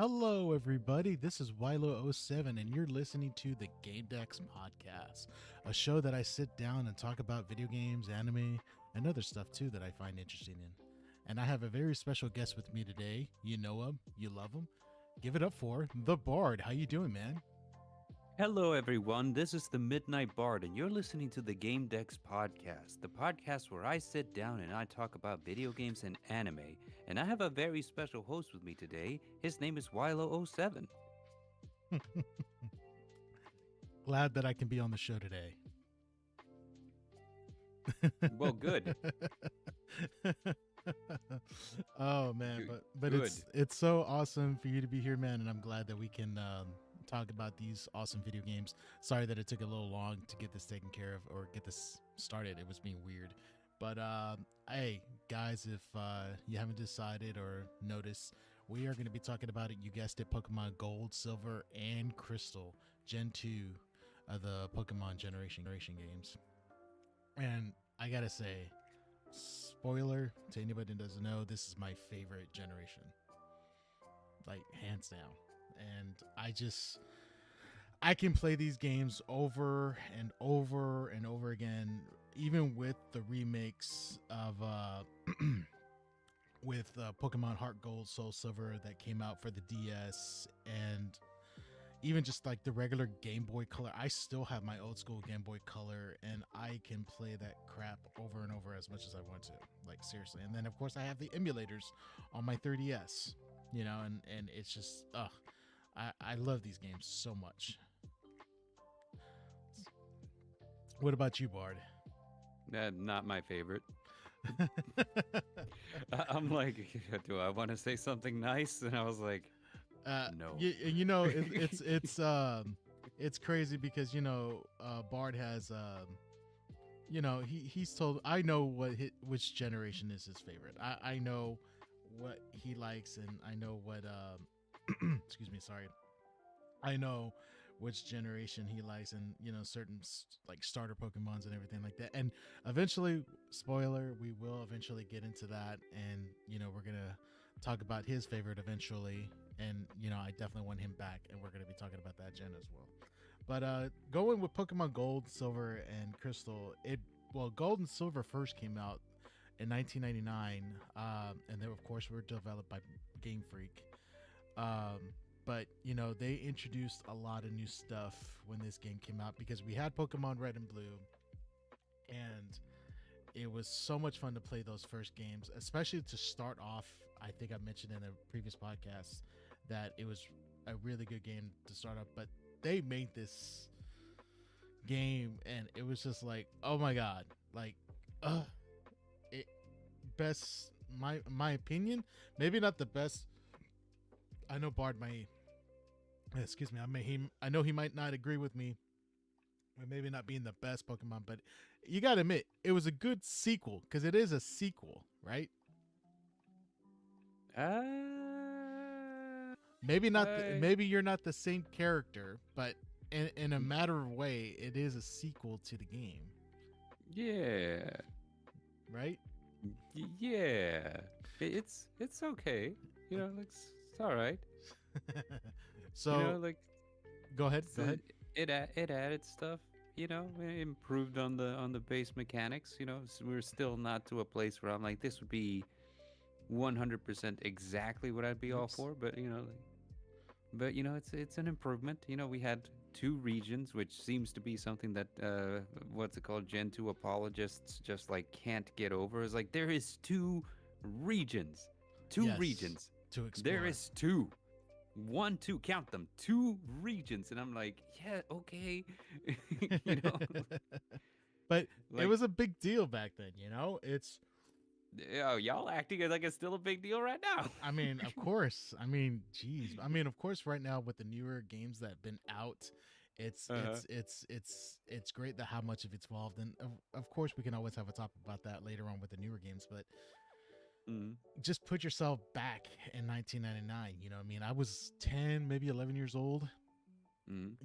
Hello, everybody. This is Wilo07, and you're listening to the Gamedex podcast, a show that I sit down and talk about video games, anime, and other stuff too that I find interesting in. And I have a very special guest with me today. You know him, you love him. Give it up for the Bard. How you doing, man? Hello, everyone. This is the Midnight Bard, and you're listening to the Gamedex podcast, the podcast where I sit down and I talk about video games and anime. And I have a very special host with me today. His name is Wilo07. Glad that I can be on the show today. Well, good. Oh man, but Good. it's so awesome for you to be here, man, and I'm glad that we can talk about these awesome video games. Sorry that it took a little long to get this taken care of or get this started. It was being weird, but hey guys, if you haven't decided or noticed, we are going to be talking about it. You guessed it, Pokemon Gold, Silver, and Crystal, Gen 2 of the Pokemon generation games. And I gotta say, spoiler to anybody that doesn't know, this is my favorite generation, like hands down. And I can play these games over and over and over again, even with the remakes of with Pokemon Heart Gold, Soul Silver that came out for the DS, and even just like the regular Game Boy Color. I still have my old school Game Boy Color, and I can play that crap over and over as much as I want to, like seriously. And then of course I have the emulators on my 3DS, you know, and it's just I love these games so much. What about you, Bard? Not my favorite. I'm like, do I want to say something nice? And I was like, no. You know, it's crazy because Bard has he's told, I know which generation is his favorite. I know what he likes, and I know what excuse me, sorry, I know which generation he likes, and certain like starter Pokemons and everything like that. And eventually, spoiler, we will eventually get into that, and we're gonna talk about his favorite eventually. And I definitely want him back, and we're gonna be talking about that gen as well. But going with Pokemon Gold, Silver, and Crystal, Gold and Silver first came out in 1999, and they of course were developed by Game Freak. But they introduced a lot of new stuff when this game came out, because we had Pokemon Red and Blue, and it was so much fun to play those first games, especially to start off. I think I mentioned in a previous podcast that it was a really good game to start off, but they made this game and it was just like, oh my god, like it best, my opinion, maybe not the best. I know Bard may, excuse me, I know he might not agree with me, maybe not being the best Pokemon, but you gotta admit it was a good sequel, because it is a sequel, right? Maybe not. Maybe you're not the same character, but in a matter of way, it is a sequel to the game. Yeah. Right. Yeah. It's okay. It's all right. So like, go ahead. Go ahead. It added stuff. It improved on the base mechanics. So we're still not to a place where I'm like, this would be 100% exactly what I'd be all for. But it's an improvement. We had 2 regions, which seems to be something that what's it called, Gen 2 apologists just like can't get over. Is like, there is 2 regions, regions to explore. There is 2. 1, 2, count them, 2 regions, and I'm like, yeah, okay. But like, it was a big deal back then. It's y'all acting like it's still a big deal right now. I mean, of course. I mean, geez. I mean, of course, right now with the newer games that have been out, it's great that how much of it's evolved, and of course we can always have a talk about that later on with the newer games, but just put yourself back in 1999. I mean, I was 10, maybe 11 years old, and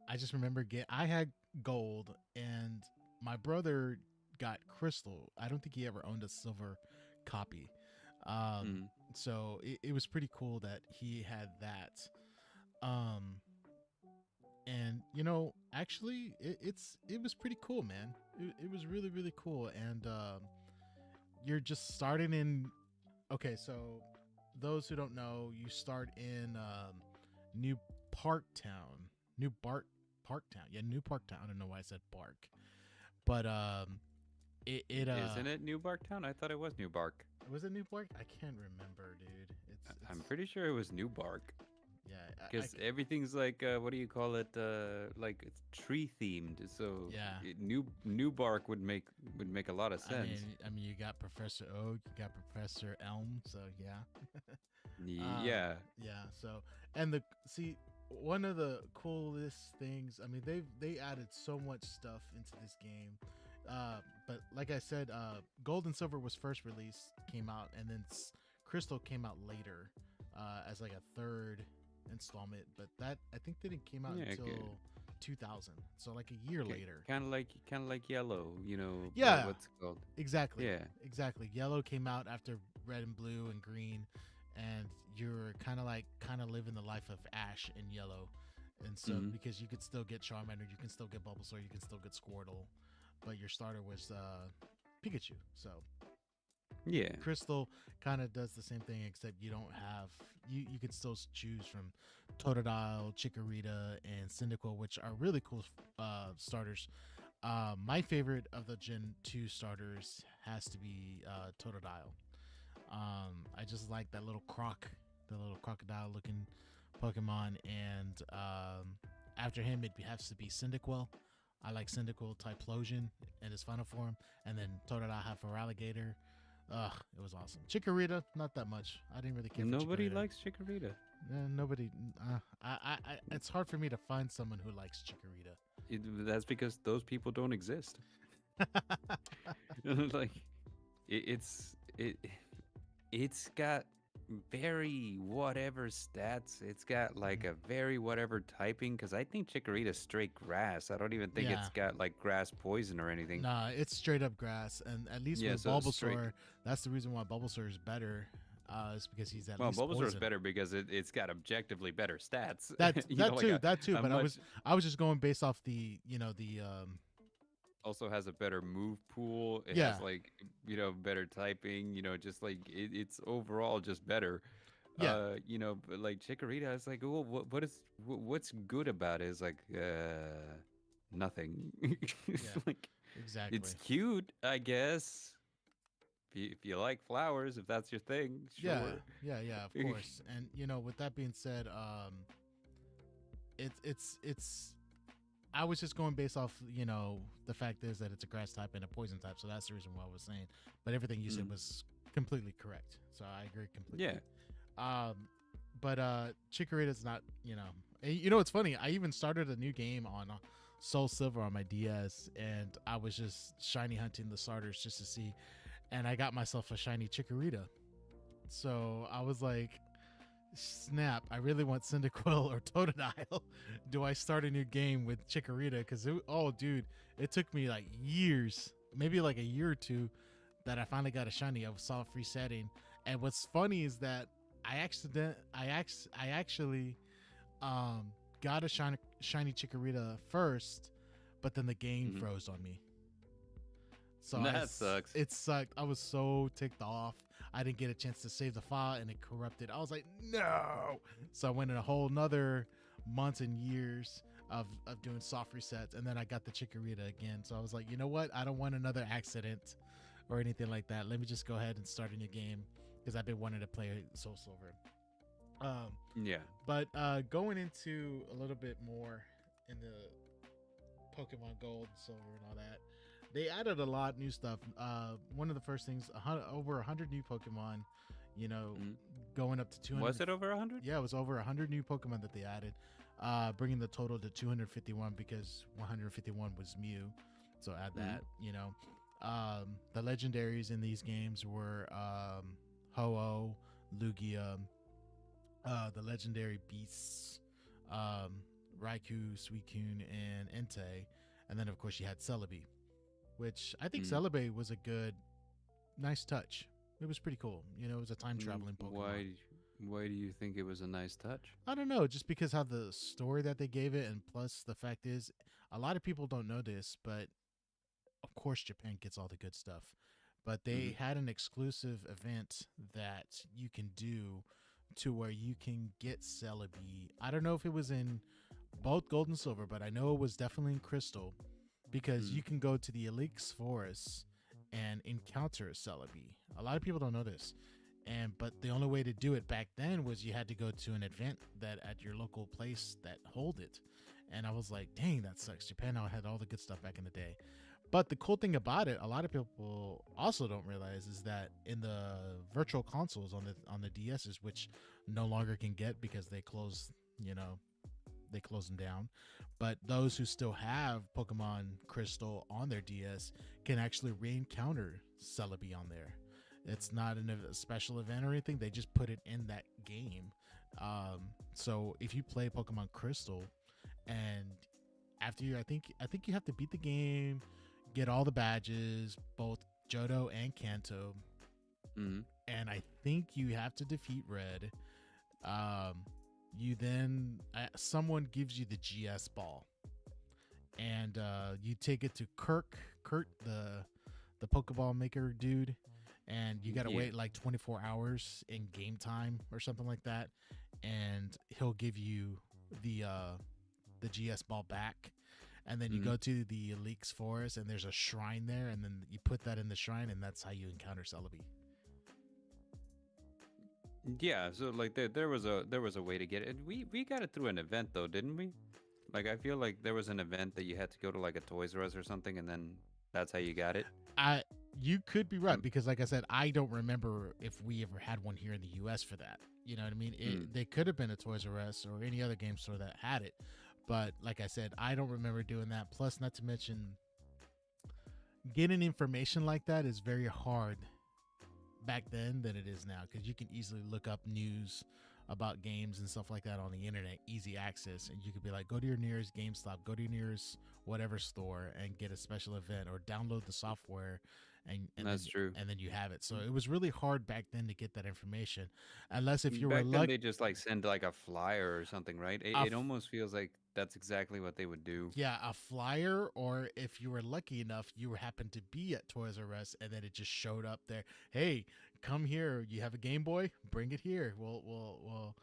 I just remember I had Gold, and my brother got Crystal. I don't think he ever owned a silver copy. so it was pretty cool that he had that. Um, and actually, it was pretty cool, man. It was really really cool, and you're just starting in. Okay, so those who don't know, you start in New Park Town, New Park Town, yeah, New Park Town. I don't know why I said Bark, but it Isn't it New Bark Town? I thought it was New Bark. was it New Park? I can't remember, dude. I'm pretty sure it was New Bark. Yeah, Because everything's like, what do you call it? Like it's tree themed. So Yeah. New Bark would make a lot of sense. I mean, you got Professor Oak, you got Professor Elm, so yeah. Yeah. Yeah. So, and one of the coolest things. I mean, they added so much stuff into this game. But like I said, Gold and Silver was first released, came out, and then Crystal came out later, as like a third installment. But that I think didn't came out until 2000, so like a year later. Kind of like Yellow, Yeah. What's it called? Exactly. Yeah. Exactly. Yellow came out after Red and Blue and Green, and you're kind of living the life of Ash in Yellow, and so because you could still get Charmander, you can still get Bulbasaur, you can still get Squirtle, but your starter was Pikachu. So Yeah. Crystal kind of does the same thing, except you don't have you can still choose from Totodile, Chikorita, and Cyndaquil, which are really cool starters. My favorite of the Gen 2 starters has to be Totodile. I just like that little the little crocodile looking Pokemon, and after him it has to be Cyndaquil. I like Cyndaquil Typhlosion in his final form, and then Totodile half for Alligator. Ugh, it was awesome. Chikorita, not that much. I didn't really care. Nobody for Chikorita. likes Chikorita. Nobody. It's hard for me to find someone who likes Chikorita. That's because those people don't exist. Like, it's got very whatever stats. It's got like a very whatever typing. Because I think Chikorita's straight grass. I don't even think it's got like grass poison or anything. Nah, it's straight up grass, and at least with Bulbasaur, that's the reason why Bulbasaur is better. Is because he's at least Bulbasaur's poison. better because it's got objectively better stats. That too. But I was just going based off the also has a better move pool. It Yeah. has like better typing. Just like it's overall just better. Yeah. But like Chikorita, it's like, well, what's good about it? Is like nothing. Like exactly. it's cute, I guess. If you like flowers, if that's your thing, sure. Yeah, of course. And with that being said, it's I was just going based off, the fact is that it's a grass type and a poison type, so that's the reason why I was saying. But everything you said was completely correct, so I agree completely. Yeah. But Chikorita's not, it's funny. I even started a new game on Soul Silver on my DS, and I was just shiny hunting the starters just to see, and I got myself a shiny Chikorita. So I was like, snap, I really want Cyndaquil or Totodile. Do I start a new game with Chikorita? Because dude, it took me like years, maybe like a year or two, that I finally got a shiny. I saw it free setting, and what's funny is that I actually got a shiny Chikorita first, but then the game froze on me. So that sucks. It sucked. I was so ticked off. I didn't get a chance to save the file, and it corrupted. I was like, no. So I went in a whole nother months and years of doing soft resets, and then I got the Chikorita again. So I was like, you know what? I don't want another accident or anything like that. Let me just go ahead and start a new game, because I've been wanting to play Soul Silver. Yeah. But going into a little bit more in the Pokemon Gold, Silver, and all that, they added a lot of new stuff. One of the first things, over 100 new Pokemon, going up to 200. Was it over 100? Yeah, it was over 100 new Pokemon that they added, bringing the total to 251, because 151 was Mew. So add that, The legendaries in these games were Ho-Oh, Lugia, the legendary beasts, Raikou, Suicune, and Entei. And then, of course, you had Celebi, which I think Celebi was a nice touch. It was pretty cool. You know, it was a time traveling Pokemon. Why do you think it was a nice touch? I don't know, just because how the story that they gave it, and plus the fact is, a lot of people don't know this, but of course Japan gets all the good stuff. But Mm-hmm. they had an exclusive event that you can do to where you can get Celebi. I don't know if it was in both gold and silver, but I know it was definitely in crystal because Mm. you can go to the Elix Forest and encounter Celebi. A lot of people don't know this. And but the only way to do it back then was you had to go to an event that at your local place that hold it. And I was like, dang, that sucks. Japan now had all the good stuff back in the day. But the cool thing about it, a lot of people also don't realize, is that in the virtual consoles on the DSs, which no longer can get because they close, you know, they close them down. But those who still have Pokemon Crystal on their DS can actually re-encounter Celebi on there. It's not a special event or anything. They just put it in that game. So if you play Pokemon Crystal, and after I think you have to beat the game, get all the badges, both Johto and Kanto, Mm-hmm. and I think you have to defeat Red. Um, you then someone gives you the GS ball, and you take it to Kurt, the Pokeball maker dude, and you gotta Yeah. wait like 24 hours in game time or something like that, and he'll give you the GS ball back. And then you Mm-hmm. go to the Elix Forest, and there's a shrine there, and then you put that in the shrine, and that's how you encounter Celebi. Yeah. So like there was a way to get it. We got it through an event though, didn't we? Like I feel like there was an event that you had to go to like a Toys R Us or something, and then that's how you got it. I You could be right Um. because, like I said, I don't remember if we ever had one here in the U.S. for that. You know what I mean? Mm. They could have been a Toys R Us or any other game store that had it, but like I said, I don't remember doing that. Plus, not to mention, getting information like that is very hard back then than it is now because you can easily look up news about games and stuff like that on the internet, easy access, and you could be like, go to your nearest GameStop, go to your nearest whatever store, and get a special event, or download the software, That's true. and then you have it. So it was really hard back then to get that information, unless if you were Back then lucky. they just like send like a flyer or something, right? It almost feels like that's exactly what they would do. Yeah, a flyer, or if you were lucky enough, you happened to be at Toys R Us, and then it just showed up there. Hey, come here. You have a Game Boy? Bring it here. We'll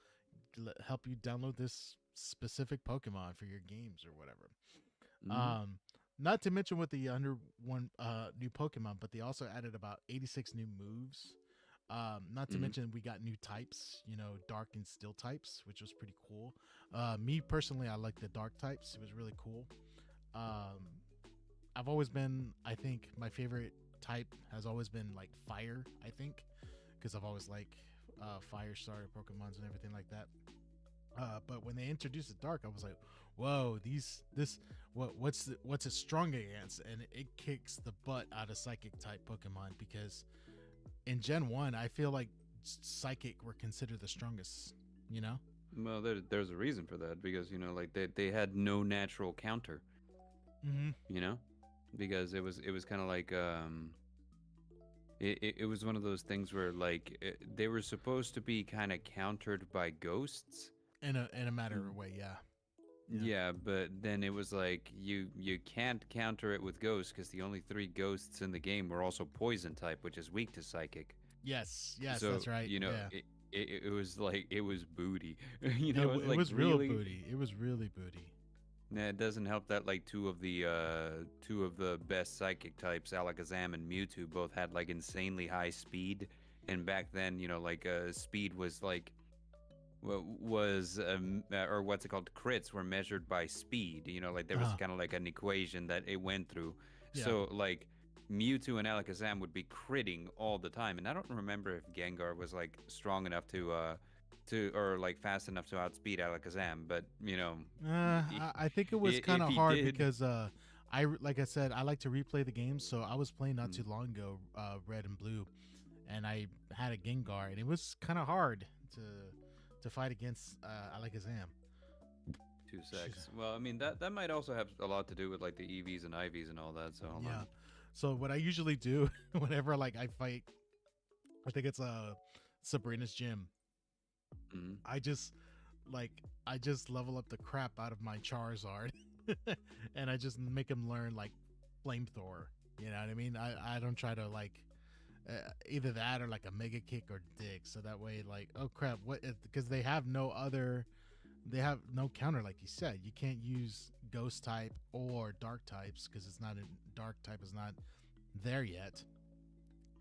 help you download this specific Pokemon for your games or whatever. Mm-hmm. Not to mention with the under one new Pokemon, but they also added about 86 new moves. Not to Mm-hmm. mention we got new types, you know, dark and steel types, which was pretty cool. Me personally, I like the dark types. It was really cool. Um, I've always been, I think, my favorite type has always been like fire. I think because I've always liked fire starter Pokemons and everything like that. But when they introduced the dark, I was like, "Whoa, what's it strong against?" And it kicks the butt out of psychic type Pokemon because in Gen 1, I feel like Psychic were considered the strongest, you know? Well, there's a reason for that because like they had no natural counter, Mm-hmm. you know, because it was kind of like it was one of those things where like they were supposed to be kind of countered by ghosts. In a matter Mm. of way, yeah. Yeah. Yeah, but then it was like you can't counter it with ghosts because the only three ghosts in the game were also poison type, which is weak to psychic. Yes, So that's right. Yeah. it was like it was booty. It's It like was real really. booty. It was really booty. Nah, it doesn't help that like two of the best psychic types, Alakazam and Mewtwo, both had like insanely high speed, and back then like speed was like was or what's it called, crits were measured by speed. Like there was Uh, kind of like an equation that it went through. yeah. So like Mewtwo and Alakazam would be critting all the time, and I don't remember if Gengar was like strong enough to or like fast enough to outspeed Alakazam, but I think it was kind if of he hard did. because like I said, I like to replay the game. So I was playing not Mm, too long ago, Red and Blue, and I had a Gengar, and it was kind of hard to fight against Alakazam. 2 secs. Well, I mean that might also have a lot to do with like the EVs and IVs and all that. So hold Yeah. on. So what I usually do whenever like I fight I think it's Sabrina's gym. Mhm. I just like I just level up the crap out of my Charizard, and I just make him learn like flamethrower. You know what I mean? I don't try to like either that or like a mega kick or dig. So that way, like, oh crap, what? Because they have no counter, like you said. You can't use ghost type or dark types because it's not dark type is not there yet.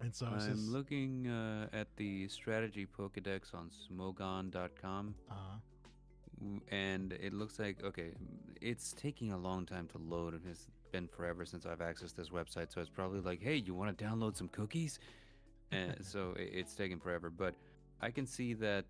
And so it's I'm just looking at the strategy Pokedex on Smogon.com, uh and it looks like, okay, it's taking a long time to load. It has been forever since I've accessed this website, so it's probably like, hey, you want to download some cookies? And so it's taking forever. But I can see that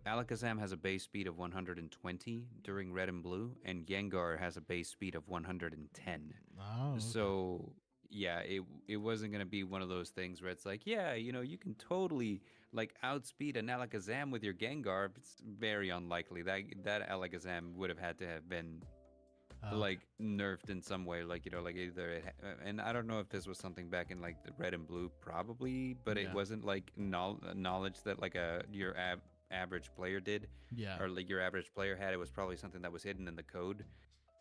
Alakazam has a base speed of 120 during Red and Blue, and Gengar has a base speed of 110. oh okay. So yeah, it wasn't gonna be one of those things where it's like, yeah, you can totally like outspeed an Alakazam with your Gengar. It's very unlikely that Alakazam would have had to have been Okay. like nerfed in some way, like like either and I don't know if this was something back in like the Red and Blue, probably, but it Yeah. wasn't like knowledge that like your average player did, Yeah. or like your average player had. It was probably something that was hidden in the code.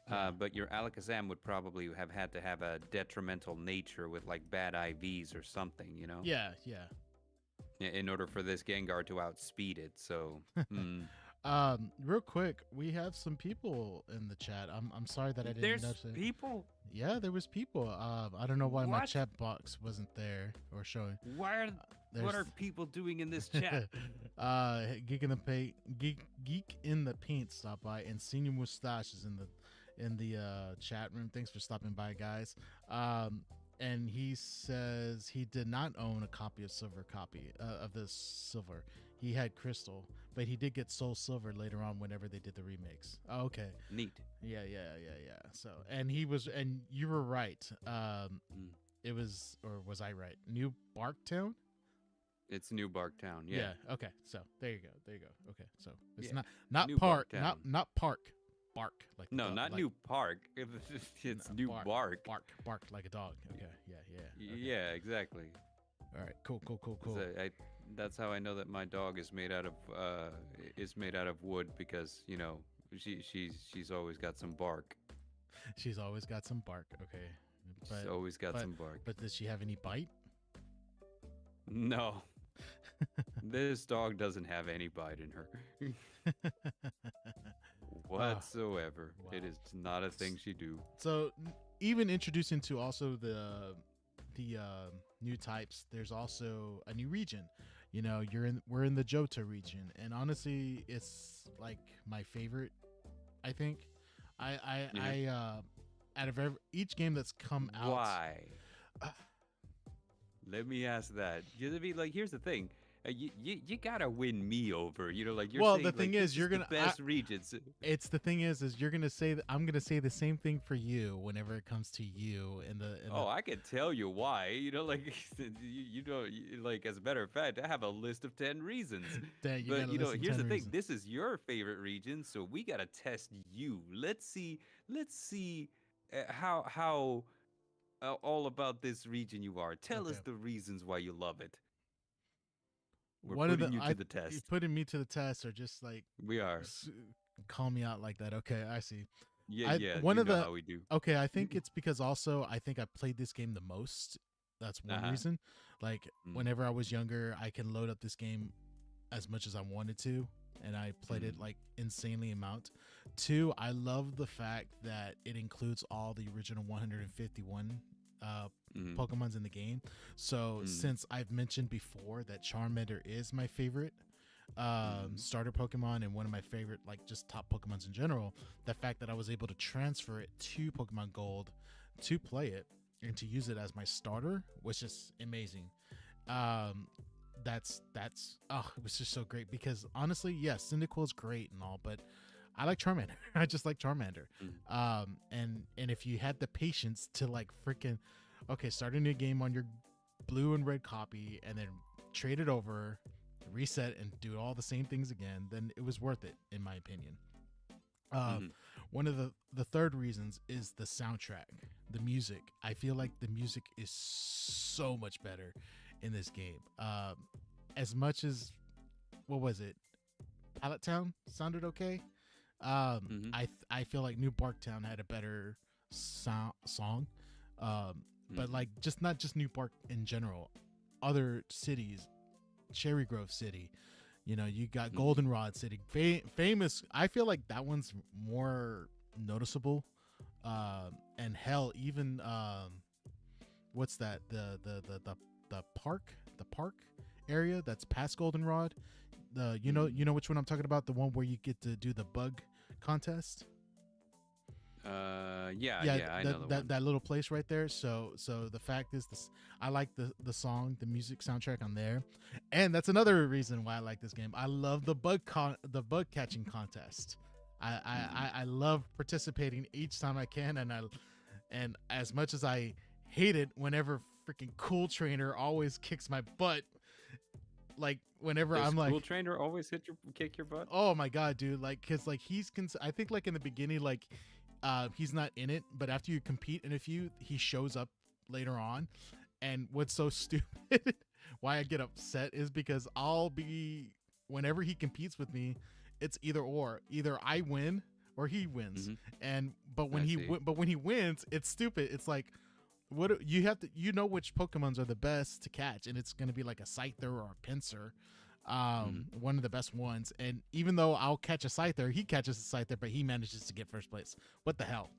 Yeah. But your Alakazam would probably have had to have a detrimental nature with like bad IVs or something, Yeah. Yeah. in order for this Gengar to outspeed it. So, Real quick, we have some people in the chat. I'm sorry that I didn't there's notice it. people. Yeah, there was people. I don't know why my What? chat box wasn't there or showing. Why are There's what are people doing in this chat? Geek in the paint, Geek in the paint stopped by, and Senior Mustache is in the chat room. Thanks for stopping by, guys. And he says he did not own a copy of of the Silver. He had Crystal, but he did get Soul Silver later on whenever they did the remix. Oh, okay. Neat. Yeah. So, and you were right. Mm. It was, or was I right? New Barktown? It's New Barktown. Yeah. Yeah. Okay. So there you go. Okay. So it's Yeah. not New park, Barktown. not park, bark like the No, dog, not like, New Park. It's New Bark. bark like a dog. Okay. Yeah. Okay. Yeah, exactly. All right. Cool. So that's how I know that my dog is made out of wood, because she's always got some bark. She's always got some bark. Okay. She's always got some bark. But does she have any bite? No, this dog doesn't have any bite in her whatsoever. Wow. It is not a thing she do. So even introducing to also the new types, there's also a new region. We're in the Johto region, and honestly, it's like my favorite. I think I out of each game that's come out. Why? Uh, Let me ask that. Here's the thing. You gotta win me over. Like you're Well, saying, the thing like, is, this you're the gonna best regions. it's the thing is you're gonna say that I'm gonna say the same thing for you whenever it comes to you Oh, I can tell you why. Like like, as a matter of fact, I have a list of 10 reasons. that you But gotta listen here's 10 the thing. reasons. This is your favorite region, so we gotta test you. Let's see. How all about this region you are. Tell Okay. us the reasons why you love it. We're One of putting the you to the test. putting me to the test, or just like We are. s- call me out like that. Okay, I see. Yeah. One You of know the how we do. okay, I think it's because also I think I played this game the most. That's one Uh-huh. reason. Like Mm. whenever I was younger, I can load up this game as much as I wanted to, and I played it like insanely amount. Two, I love the fact that it includes all the original 151 Mm. Pokemons in the game. So Mm. since I've mentioned before that Charmander is my favorite Mm. starter Pokemon and one of my favorite like just top Pokemons in general, the fact that I was able to transfer it to Pokemon Gold to play it and to use it as my starter was just amazing. That's it was just so great because honestly, yes, Cyndaquil's great and all, but I like Charmander. I just like Charmander. Mm. And if you had the patience to like freaking start a new game on your blue and red copy and then trade it over, reset and do all the same things again, then it was worth it in my opinion. Mhm. one of the third reasons is the soundtrack, the music. I feel like the music is so much better in this game. As much as what was it, Pallet Town sounded okay. Mm-hmm. I feel like New Barktown had a better song. But Mm-hmm. like just not just New Park in general, other cities, Cherry Grove City, you know, you got Mm-hmm. Goldenrod City, famous. I feel like that one's more noticeable. And hell, even what's that? The park area that's past Goldenrod. The Mm-hmm. you know which one I'm talking about? The one where you get to do the bug contest. Yeah, Yeah, yeah, I know the one. that little place right there. So the fact is this, I like the song, the music soundtrack on there, and that's another reason why I like this game. I love the bug catching contest. Mm-hmm. I love participating each time I can, and as much as I hate it whenever freaking Cool Trainer always kicks my butt, like whenever Does I'm Cool like, Trainer always kick your butt? oh my god, dude, like because like I think like in the beginning like he's not in it, but after you compete in a few, he shows up later on. And what's so stupid, why I get upset is because I'll be whenever he competes with me, it's either I win or he wins. Mm-hmm. And I see. but when he wins, it's stupid. It's like what you have to, you know, which Pokemons are the best to catch, and it's going to be like a Scyther or a Pinsir, Mm-hmm. one of the best ones. And even though I'll catch a Scyther, he catches a Scyther, but he manages to get first place. What the hell?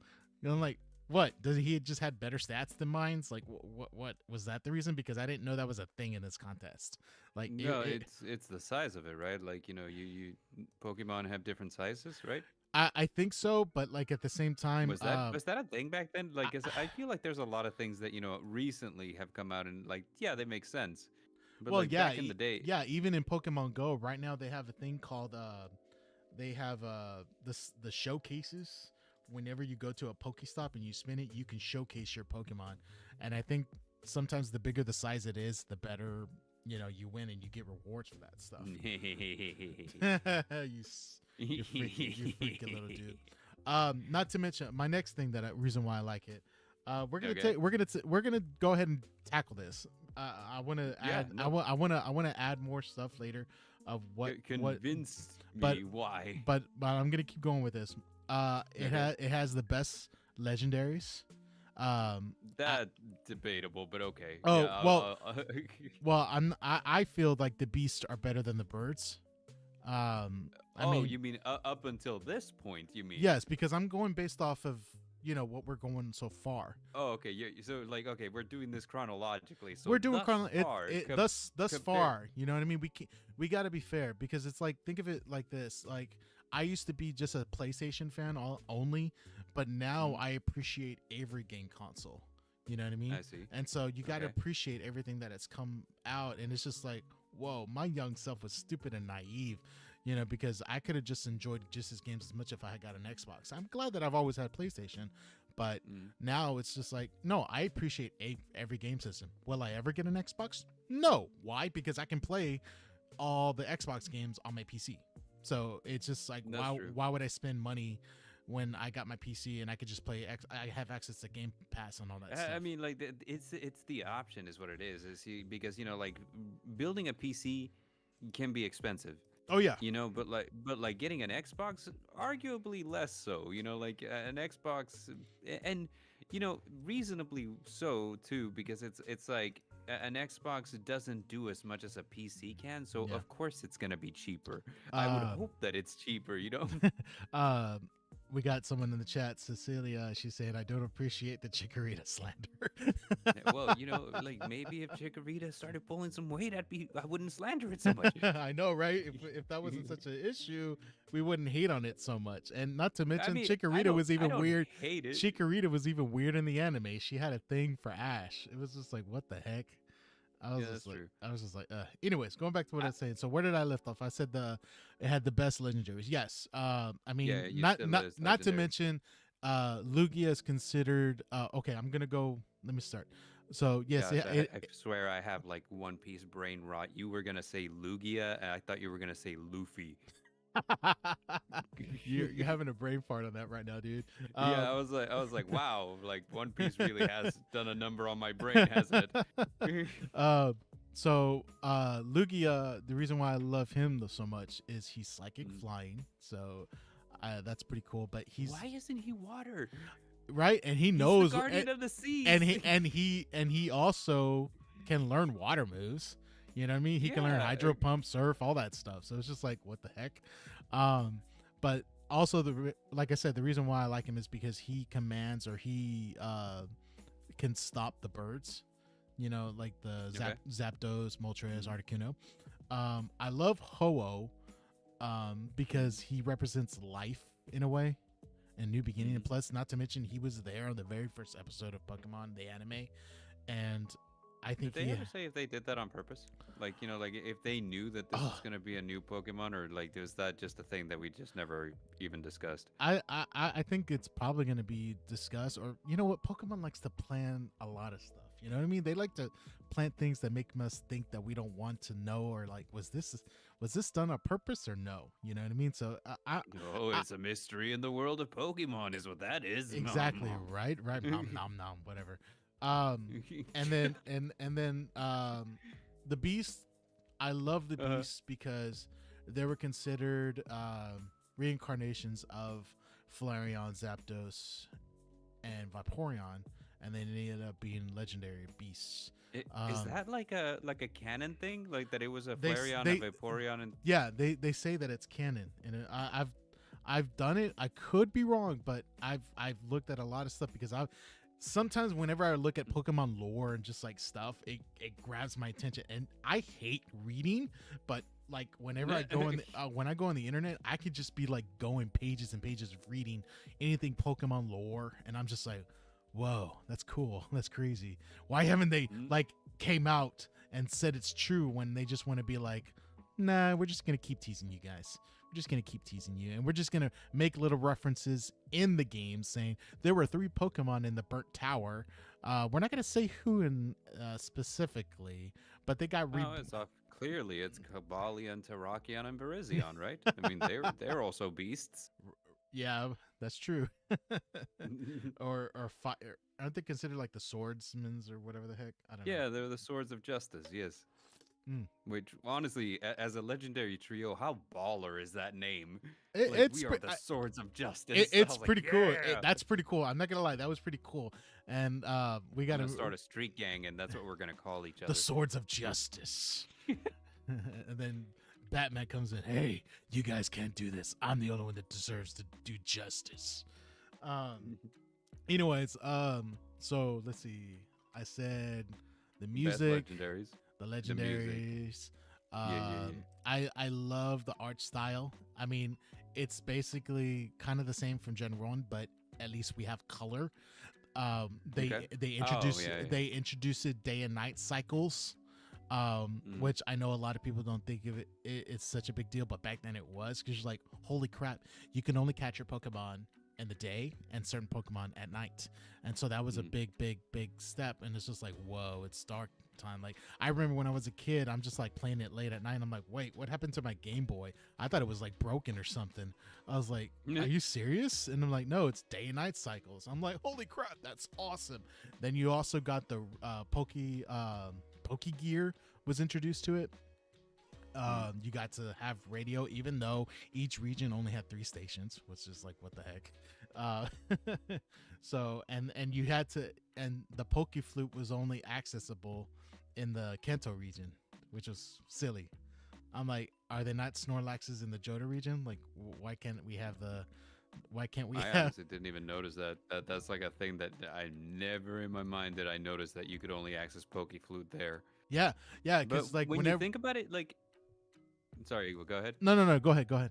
You know, like what, does he just had better stats than mine's? Like what was that the reason? Because I didn't know that was a thing in this contest. Like No, it's the size of it, right? Like, you Pokemon have different sizes, right? I think so, but like at the same time, Was that a thing back then? Like, I feel like there's a lot of things that, recently have come out and like, yeah, they make sense. But well, like yeah, back in the day, yeah. Even in Pokemon Go, right now they have a thing called they have the showcases. Whenever you go to a Pokestop and you spin it, you can showcase your Pokemon, and I think sometimes the bigger the size it is, the better, you know, you win and you get rewards for that stuff. You freaking little dude. Not to mention my next thing reason why I like it. Okay. We're gonna go ahead and tackle this. I want to Yeah, add. no. I want to add more stuff later of what. Convince But me why. but I'm gonna keep going with this. Okay. It has the best legendaries. I, That debatable, but okay. Yeah. oh well, I feel like the beasts are better than the birds. I Oh, mean, you mean up until this point? You mean? yes, because I'm going based off of, you know, what we're going so far. Oh, okay. So like, okay, we're doing this chronologically. So We're doing thus far, thus compare. far. You know what I mean? We got to be fair, because it's like, think of it like this. Like I used to be just a PlayStation fan only, but now Mhm. I appreciate every game console. You know what I mean? I see. And so you got to Okay. appreciate everything that has come out, and it's just like, whoa, my young self was stupid and naive. You know, because I could have just enjoyed just his games as much if I had got an Xbox. I'm glad that I've always had PlayStation, but Mm. now it's just like, no, I appreciate every game system. Will I ever get an Xbox? No. Why? Because I can play all the Xbox games on my PC. So it's just like, That's true. why would I spend money when I got my PC and I could just play I have access to Game Pass and all that I stuff. mean, like it's the option is what it is. Because like building a PC can be expensive. Oh yeah. But like getting an Xbox, arguably less so. Like an Xbox, and reasonably so too, because it's like an Xbox doesn't do as much as a PC can, so Yeah. of course it's gonna be cheaper. I would Um hope that it's cheaper. um we got someone in the chat, Cecilia. She's saying, I don't appreciate the Chikorita slander. Well, like maybe if Chikorita started pulling some weight, I wouldn't slander it so much. I know, right? If that wasn't such an issue, we wouldn't hate on it so much. And not to I mention, mean, I Chikorita don't was I even don't weird. hate it. Chikorita was even weird in the anime. She had a thing for Ash. It was just like, what the heck? Yeah, that's true. I was just like, anyways, going back to what I I, was saying. So where did I lift off? I said it had the best legendaries. Yes. I mean, yeah, you still list not to legendary. mention, Lugia is considered. Okay, I'm gonna go. Let me start. So yes, Gosh, I swear I have like One Piece brain rot. You were gonna say Lugia, and I thought you were gonna say Luffy. You're having a brain fart on that right now, dude. Yeah, I was like, wow, like One Piece really has done a number on my brain, hasn't it? uh, Lugia, the reason why I love him so much is he's psychic Mm. flying, so that's pretty cool. But he's Why isn't he water? right, and he He's the knows, guardian of the seas. and he also can learn water moves. You know what I mean? He can learn Yeah, hydro pump, surf, all that stuff. So it's just like, what the heck? But also like I said, the reason why I like him is because he commands, or he can stop the birds. You know, like the Okay. Zapdos, Moltres, Articuno. I love Ho-Oh because he represents life in a way and new beginning. And plus, not to mention, he was there on the very first episode of Pokemon, the anime. And I think Did they ever say if they did that on purpose? Like, like if they knew that this was going to be a new Pokemon, or like was that just a thing that we just never even discussed? I think it's probably going to be discussed, or you know what, Pokemon likes to plan a lot of stuff. You know what I mean? They like to plant things that make us think that we don't want to know, or like, was this done on purpose or no? You know what I mean? So It's a mystery in the world of Pokemon, is what that is. exactly right, nom nom nom, whatever. And then the beasts. I love the beasts because they were considered reincarnations of Flareon, Zapdos, and Vaporeon, and they ended up being legendary beasts. Is that like a canon thing? Like that it was a They Flareon, a Vaporeon, and yeah, they say that it's canon, and I've done it. I could be wrong, but I've looked at a lot of stuff because sometimes whenever I look at Pokemon lore and just like stuff, it grabs my attention, and I hate reading, but like whenever I go when I go on the internet, I could just be like going pages and pages of reading anything Pokemon lore, and I'm just like, whoa, that's cool, that's crazy. Why haven't they like came out and said it's true when they just want to be like, nah, we're just gonna keep teasing you guys. We're just going to keep teasing you, and we're just going to make little references in the game saying there were 3 Pokemon in the burnt tower. We're not going to say who in specifically, but they got clearly it's Cobalion, Terrakion, and Virizion, right? I mean, they're also beasts. Yeah, that's true. or fire. Aren't they considered like the swordsmen or whatever the heck? I don't know. Yeah, they're the Swords of Justice, yes. Which, honestly, as a legendary trio, how baller is that name? We are the Swords of Justice. It's pretty cool. Yeah. That's pretty cool. I'm not gonna lie, that was pretty cool. And we gotta start a street gang, and that's what we're gonna call each other. The Swords of Justice. And then Batman comes in. Hey, you guys can't do this. I'm the only one that deserves to do justice. Anyways, so let's see. I said the music, legendaries. The legendaries. I love the art style. I mean, it's basically kind of the same from Gen 1, but at least we have color. They introduce it day and night cycles, which I know a lot of people don't think of it's such a big deal, but back then it was, because you're like, holy crap, you can only catch your Pokemon in the day and certain Pokemon at night. And so that was a big step, and it's just like, whoa, it's dark time. Like, I remember when I was a kid, I'm just like playing it late at night, and I'm like, wait, what happened to my Game Boy? I thought it was like broken or something. I was like, are you serious? And I'm like, no, it's day and night cycles. I'm like, holy crap, that's awesome. Then you also got the Poke Gear was introduced to it. You got to have radio, even though each region only had 3 stations, which is like, what the heck. So and you had to, and the Poke Flute was only accessible in the Kanto region, which was silly. I'm like, are they not Snorlaxes in the Johto region? Like, why can't we have? I honestly didn't even notice that. That's like a thing that I never in my mind did I notice that you could only access Poke Flute there. Yeah, because like when you think about it, like, sorry, go ahead. No, go ahead.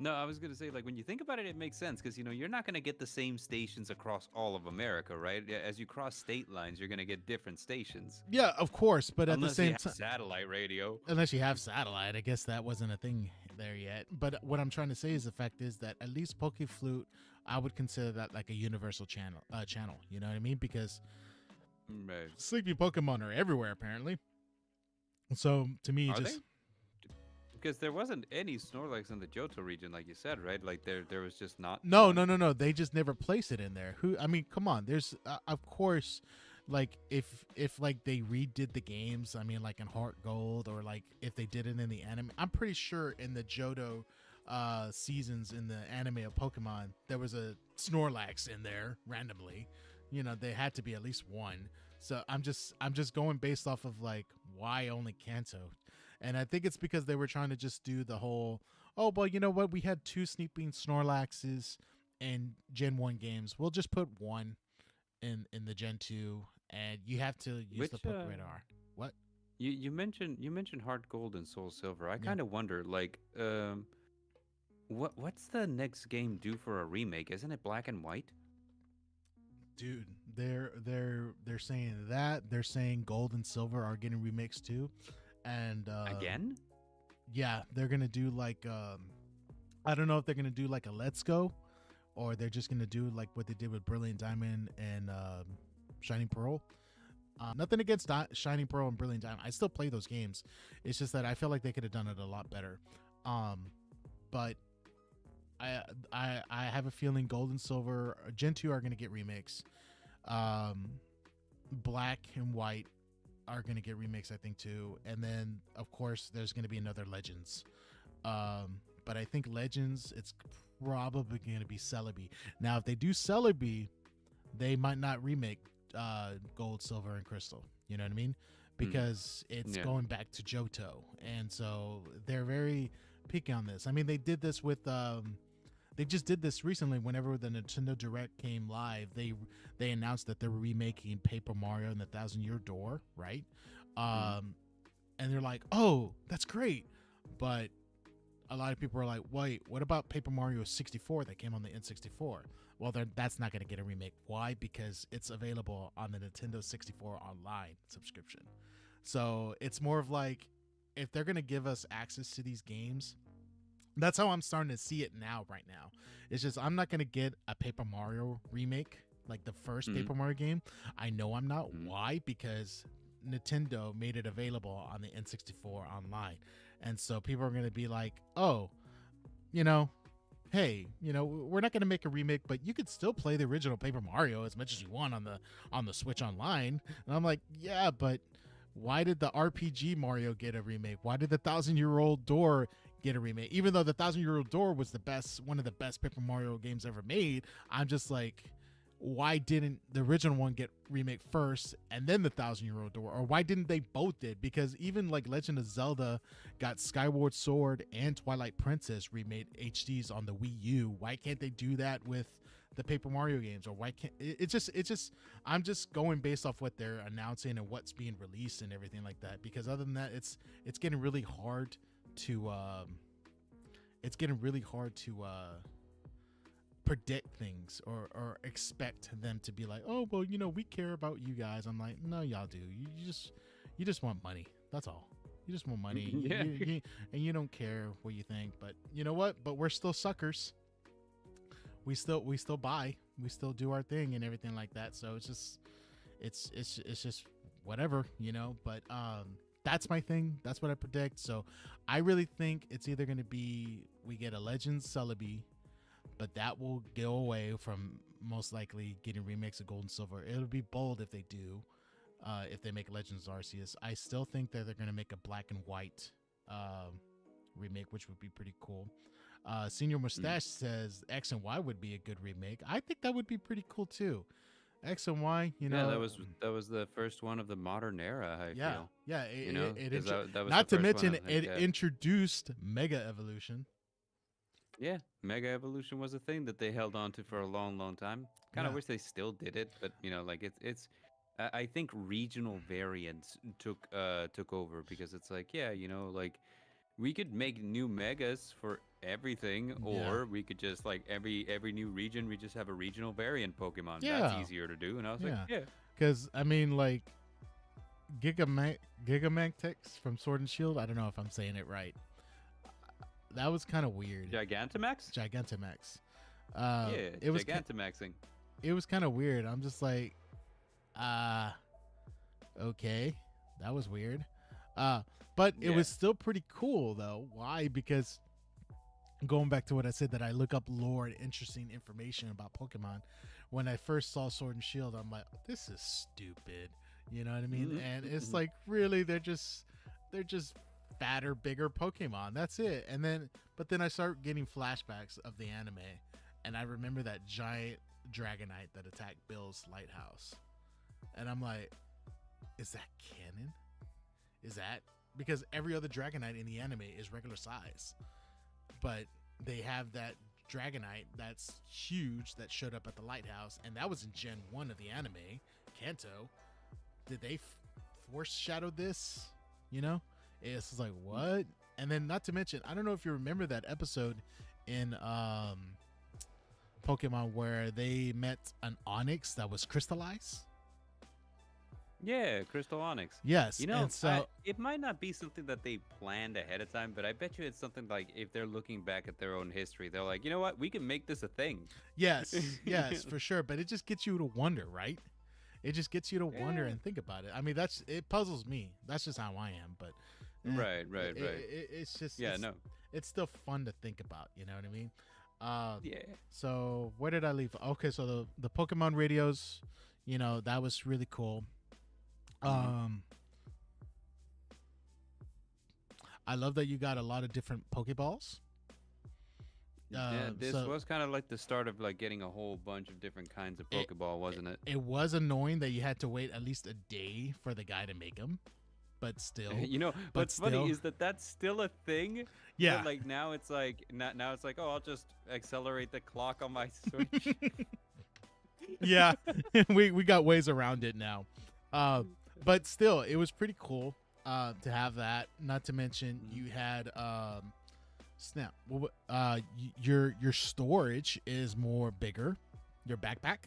No, I was going to say, like, when you think about it, it makes sense because, you're not going to get the same stations across all of America, right? As you cross state lines, you're going to get different stations. Yeah, of course, but at the same time, satellite radio. Unless you have satellite, I guess that wasn't a thing there yet. But what I'm trying to say is the fact is that at least Poke Flute, I would consider that like a universal channel. You know what I mean? Because sleepy Pokemon are everywhere apparently. So to me, Because there wasn't any Snorlax in the Johto region, like you said, right? Like there was just not No, no, one. no, no. They just never place it in there. Who? I mean, come on. There's, of course, like if like they redid the games. I mean, like in Heart Gold, or like if they did it in the anime. I'm pretty sure in the Johto seasons in the anime of Pokemon, there was a Snorlax in there randomly. You know, they had to be at least one. So I'm just going based off of like why only Kanto, and I think it's because they were trying to just do the whole, oh, well, you know what? We had two Sleeping Snorlaxes in Gen 1 games. We'll just put one in the Gen 2, and you have to use the Which Poke Radar. What? you mentioned Heart Gold and Soul Silver. I Yeah. kind of wonder, like, what's the next game due for a remake? Isn't it Black and White Dude, they're saying that. They're saying Gold and Silver are getting remixed too. And again? yeah, they're gonna do like I don't know if they're gonna do like a Let's Go, or they're just gonna do like what they did with Brilliant Diamond and Shining Pearl. Nothing against Shining Pearl and Brilliant Diamond. I still play those games. It's just that I feel like they could have done it a lot better. But I have a feeling Gold and Silver Gen 2 are gonna get remakes. Black and White are gonna get remakes, I think, too. And then of course there's gonna be another Legends. But I think Legends, it's probably gonna be Celebi. Now if they do Celebi, they might not remake Gold, Silver, and Crystal. You know what I mean? Because it's Yeah. going back to Johto, and so they're very picky on this. I mean, they did this with they just did this recently. Whenever the Nintendo Direct came live, they announced that they were remaking Paper Mario and the Thousand Year Door, right? And they're like, oh, that's great, but a lot of people are like, wait, what about Paper Mario 64 that came on the N64? Well, that's not going to get a remake. Why? Because it's available on the Nintendo 64 online subscription. So it's more of like, if they're going to give us access to these games, that's how I'm starting to see it right now. It's just, I'm not going to get a Paper Mario remake, like the first Paper Mario game. I know I'm not. Why? Because Nintendo made it available on the N64 online. And so people are going to be like, oh, you know, hey, you know, we're not going to make a remake, but you could still play the original Paper Mario as much as you want on the Switch Online. And I'm like, yeah, but why did the RPG Mario get a remake? Why did the Thousand-Year-Old Door get a remake? Even though the Thousand-Year-Old Door was one of the best Paper Mario games ever made, I'm just like, why didn't the original one get remake first and then the Thousand-Year-Old Door? Or why didn't they both did? Because even like Legend of Zelda got Skyward Sword and Twilight Princess remade HDs on the Wii U. Why can't they do that with the Paper Mario games? Or why can't it's just I'm just going based off what they're announcing and what's being released and everything like that. Because other than that, it's getting really hard to predict things or expect them to be like, oh, well, you know, we care about you guys. I'm like, no, y'all do. You just want money. That's all. You just want money. Yeah. And you don't care what you think. But you know what? But we're still suckers. We still buy. We still do our thing and everything like that. So it's just whatever, you know. But that's my thing. That's what I predict. So I really think it's either going to be we get a Legends Celebi, but that will go away from most likely getting remakes of Gold and Silver. It'll be bold if they do, if they make Legends Arceus. I still think that they're going to make a Black and White remake, which would be pretty cool. Senior Mustache says X and Y would be a good remake. I think that would be pretty cool too. X and Y, you know. Yeah, that was the first one of the modern era. I feel. Yeah. That was not the to first one mention of, like, it introduced Mega Evolution. Yeah, Mega Evolution was a thing that they held on to for a long, long time. Kind of Yeah. wish they still did it, but like it's. I think regional variants took over because it's like, yeah, like we could make new megas for everything, Yeah. or we could just like every new region we just have a regional variant Pokemon. Yeah. That's easier to do. And I was like, yeah. Because I mean, like Gigamantix from Sword and Shield. I don't know if I'm saying it right. That was kind of weird. Gigantamax? Gigantamax. Yeah, it was Gigantamaxing. It was kind of weird. I'm just like, okay, that was weird. Uh, but it Yeah. was still pretty cool though. Why? Because going back to what I said, that I look up lore and interesting information about Pokemon. When I first saw Sword and Shield, I'm like, this is stupid. You know what I mean? And it's Mhm. like, really, they're just fatter, bigger Pokemon. That's it. And then, but then I start getting flashbacks of the anime, and I remember that giant Dragonite that attacked Bill's lighthouse, and I'm like, is that canon? Is that because every other Dragonite in the anime is regular size, but they have that Dragonite that's huge that showed up at the lighthouse, and that was in Gen 1 of the anime, Kanto. Did they foreshadow this? You know? It's just like, what? And then, not to mention, I don't know if you remember that episode in Pokemon where they met an Onyx that was crystallized. Yeah, Crystal Onyx. Yes, You know, and so it might not be something that they planned ahead of time, but I bet you it's something like if they're looking back at their own history, they're like, you know what, we can make this a thing. yes, for sure. But it just gets you to wonder, right? It just gets you to wonder Yeah. and think about it. I mean, it puzzles me. That's just how I am. But Right. it's just Yeah, no. it's still fun to think about. You know what I mean? Yeah. So where did I leave? Okay, so the Pokemon radios, that was really cool. Mhm. Um, I love that you got a lot of different Pokeballs. Yeah, this So was kind of like the start of like getting a whole bunch of different kinds of it, Pokeball, wasn't it? it was annoying that you had to wait at least a day for the guy to make them, but still, You know, but what's funny still, is that that's still a thing, yeah. but like now it's like now it's like, oh, I'll just accelerate the clock on my Switch. Yeah, we got ways around it now, but still, it was pretty cool to have that. Not to mention, Mhm. you had snap. Your storage is more bigger. Your backpack,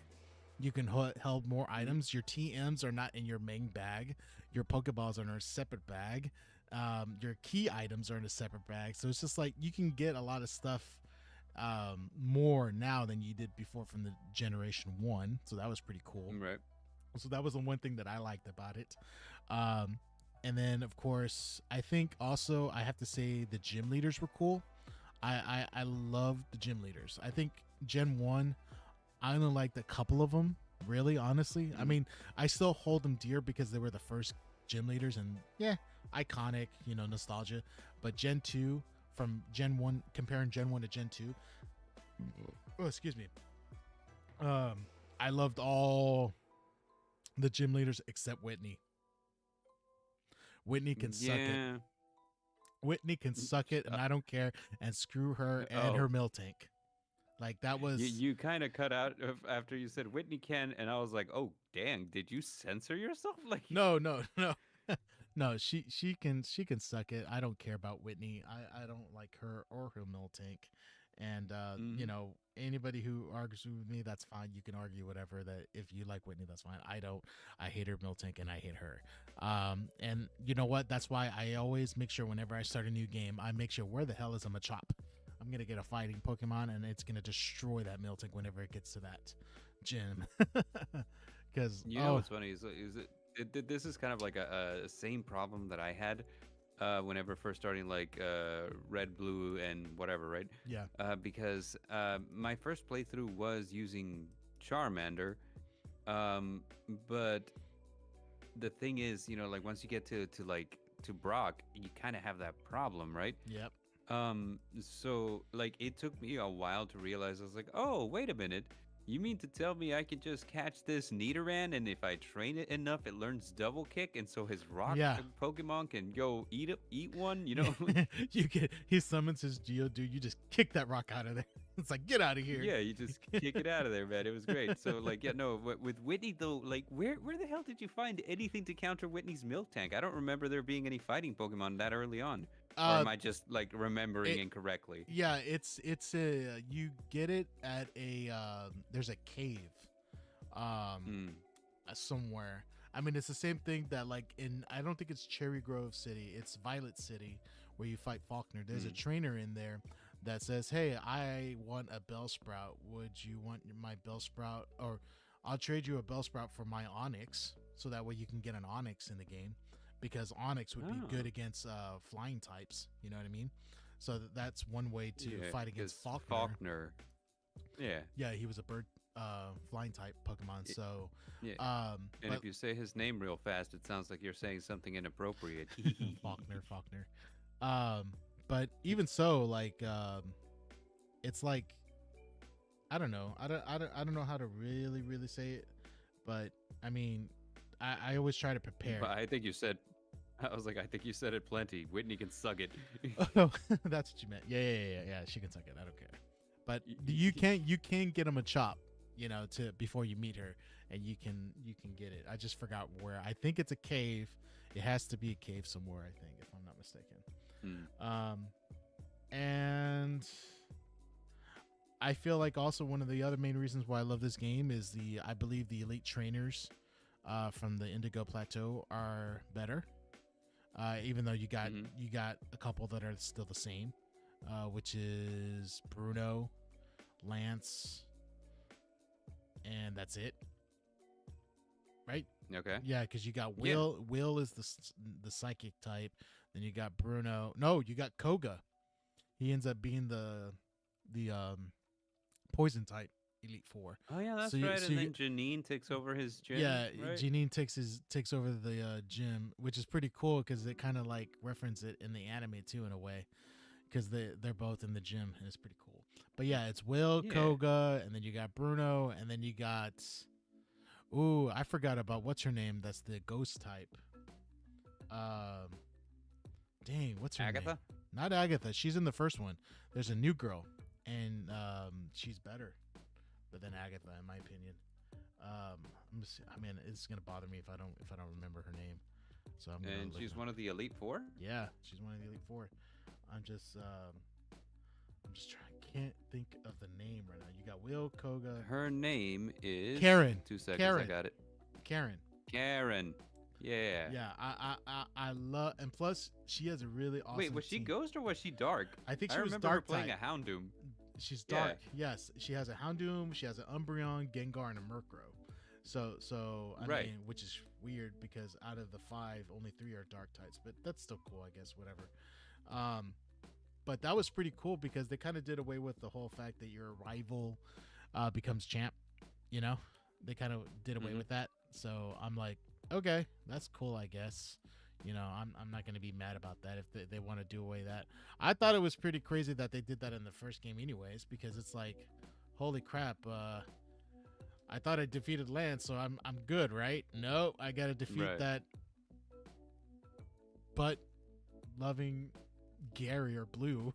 you can hold more items. Your TMs are not in your main bag. Your Pokeballs are in a separate bag. Your key items are in a separate bag. So it's just like you can get a lot of stuff more now than you did before from the Generation 1. So that was pretty cool. Right. So that was the one thing that I liked about it. Um, and then, of course, I think also I have to say the gym leaders were cool. I loved the gym leaders. I think Gen 1, I only liked a couple of them, really, honestly. I Mhm. mean, I still hold them dear because they were the first gym leaders, and yeah, iconic, nostalgia. But Gen 2, from Gen 1, comparing Gen 1 to Gen 2, oh, excuse me. Um, I loved all the gym leaders except Whitney. Whitney can suck it. Yeah. Whitney can suck it, and I don't care. And screw her and Oh, her mill tank. Like that you was you kind of cut out after you said Whitney can, and I was like, oh dang, did you censor yourself? Like, no, no, no, no. She can suck it. I don't care about Whitney. I don't like her or her mill tank. And mhm. anybody who argues with me, that's fine. You can argue whatever. That if you like Whitney, that's fine. I don't. I hate her mill tank and I hate her. And you know what? That's why I always make sure whenever I start a new game, I make sure where the hell is a Machop. I'm gonna get a fighting Pokemon, and it's gonna destroy that mill tank whenever it gets to that gym. Because You know what's funny this is kind of like a same problem that I had whenever first starting like red, blue, and whatever, right? yeah, Because my first playthrough was using Charmander, um, but the thing is, like once you get to like to Brock, you kind of have that problem, right? yep, So like it took me a while to realize I was like, oh, wait a minute. You mean to tell me I can just catch this Nidoran and if I train it enough, it learns double kick, and so his rock yeah. Pokemon can go eat one, you know? He summons his Geodude. You just kick that rock out of there. It's like, get out of here. Yeah, you just kick it out of there, man. It was great. So like, yeah, no, with Whitney though, like, where the hell did you find anything to counter Whitney's Milk Tank? I don't remember there being any fighting Pokemon that early on, or uh am I just like remembering it, incorrectly? yeah, it's a you get it at a there's a cave um Hmm. somewhere. I mean, it's the same thing that, like, in, I don't think it's Cherry Grove City, it's Violet City, where you fight Faulkner. There's a Hmm. trainer in there that says, hey, I want a Bellsprout. Would you want my Bellsprout? Or I'll trade you a Bellsprout for my Onyx, so that way you can get an Onyx in the game. because Onyx would be Oh, good against flying types. You know what I mean? So that's one way to yeah, fight because against Faulkner. Faulkner. Yeah, Yeah, he was a bird flying type Pokemon. y- So, yeah. And but if you say his name real fast, it sounds like you're saying something inappropriate. Faulkner. Um, but even so, like, it's like I don't know how to really say it, but I mean, I always try to prepare. But I think you said, I was like, I think you said it plenty. Whitney can suck it. Oh, that's what you meant. Yeah. She can suck it. I don't care. But you can get him a chop, to before you meet her, and you can get it. I just forgot where. I think it's a cave. It has to be a cave somewhere. I think, if I'm not mistaken. And I feel like also one of the other main reasons why I love this game is I believe the elite trainers from the Indigo Plateau are better. Even though you got a couple that are still the same, which is Bruno, Lance, and that's it. Right? Okay. Yeah, because you got Will. Yeah. Will is the psychic type. Then you got Bruno. No, you got Koga. He ends up being the poison type Elite Four. Oh yeah, that's right. And then Janine takes over his gym. Yeah, right? Janine takes over the gym, which is pretty cool because they kind of like reference it in the anime too in a way, because they're both in the gym and it's pretty cool. But yeah, it's Will, Koga, and then you got Bruno, and then you got I forgot about what's her name. That's the ghost type. Dang, what's her Agatha? name? Not Agatha. She's in the first one. There's a new girl, and she's better than Agatha, in my opinion. I mean, it's gonna bother me if I don't remember her name. So and she's one of the Elite Four. Yeah, she's one of the Elite Four. I'm just trying. Can't think of the name right now. You got Will, Koga. Her name is Karen. 2 seconds. Karen. I got it. Karen. Yeah. Yeah. I love, and plus she has a really awesome. Wait, was she Ghost or was she Dark? I think she was remember Dark her playing type. a Houndoom. She's Dark. Yeah. Yes, she has a Houndoom. She has an Umbreon, Gengar, and a Murkrow. So I mean, which is weird because out of the 5, only 3 are Dark types, but that's still cool, I guess. Whatever. But that was pretty cool because they kind of did away with the whole fact that your rival becomes champ. They kind of did away with that. So I'm like, okay, that's cool, I guess. I'm not going to be mad about that if they want to do away that. I thought it was pretty crazy that they did that in the first game anyways, because it's like, holy crap, I thought I defeated Lance, so I'm good, right? No, I got to defeat that butt loving Gary or Blue.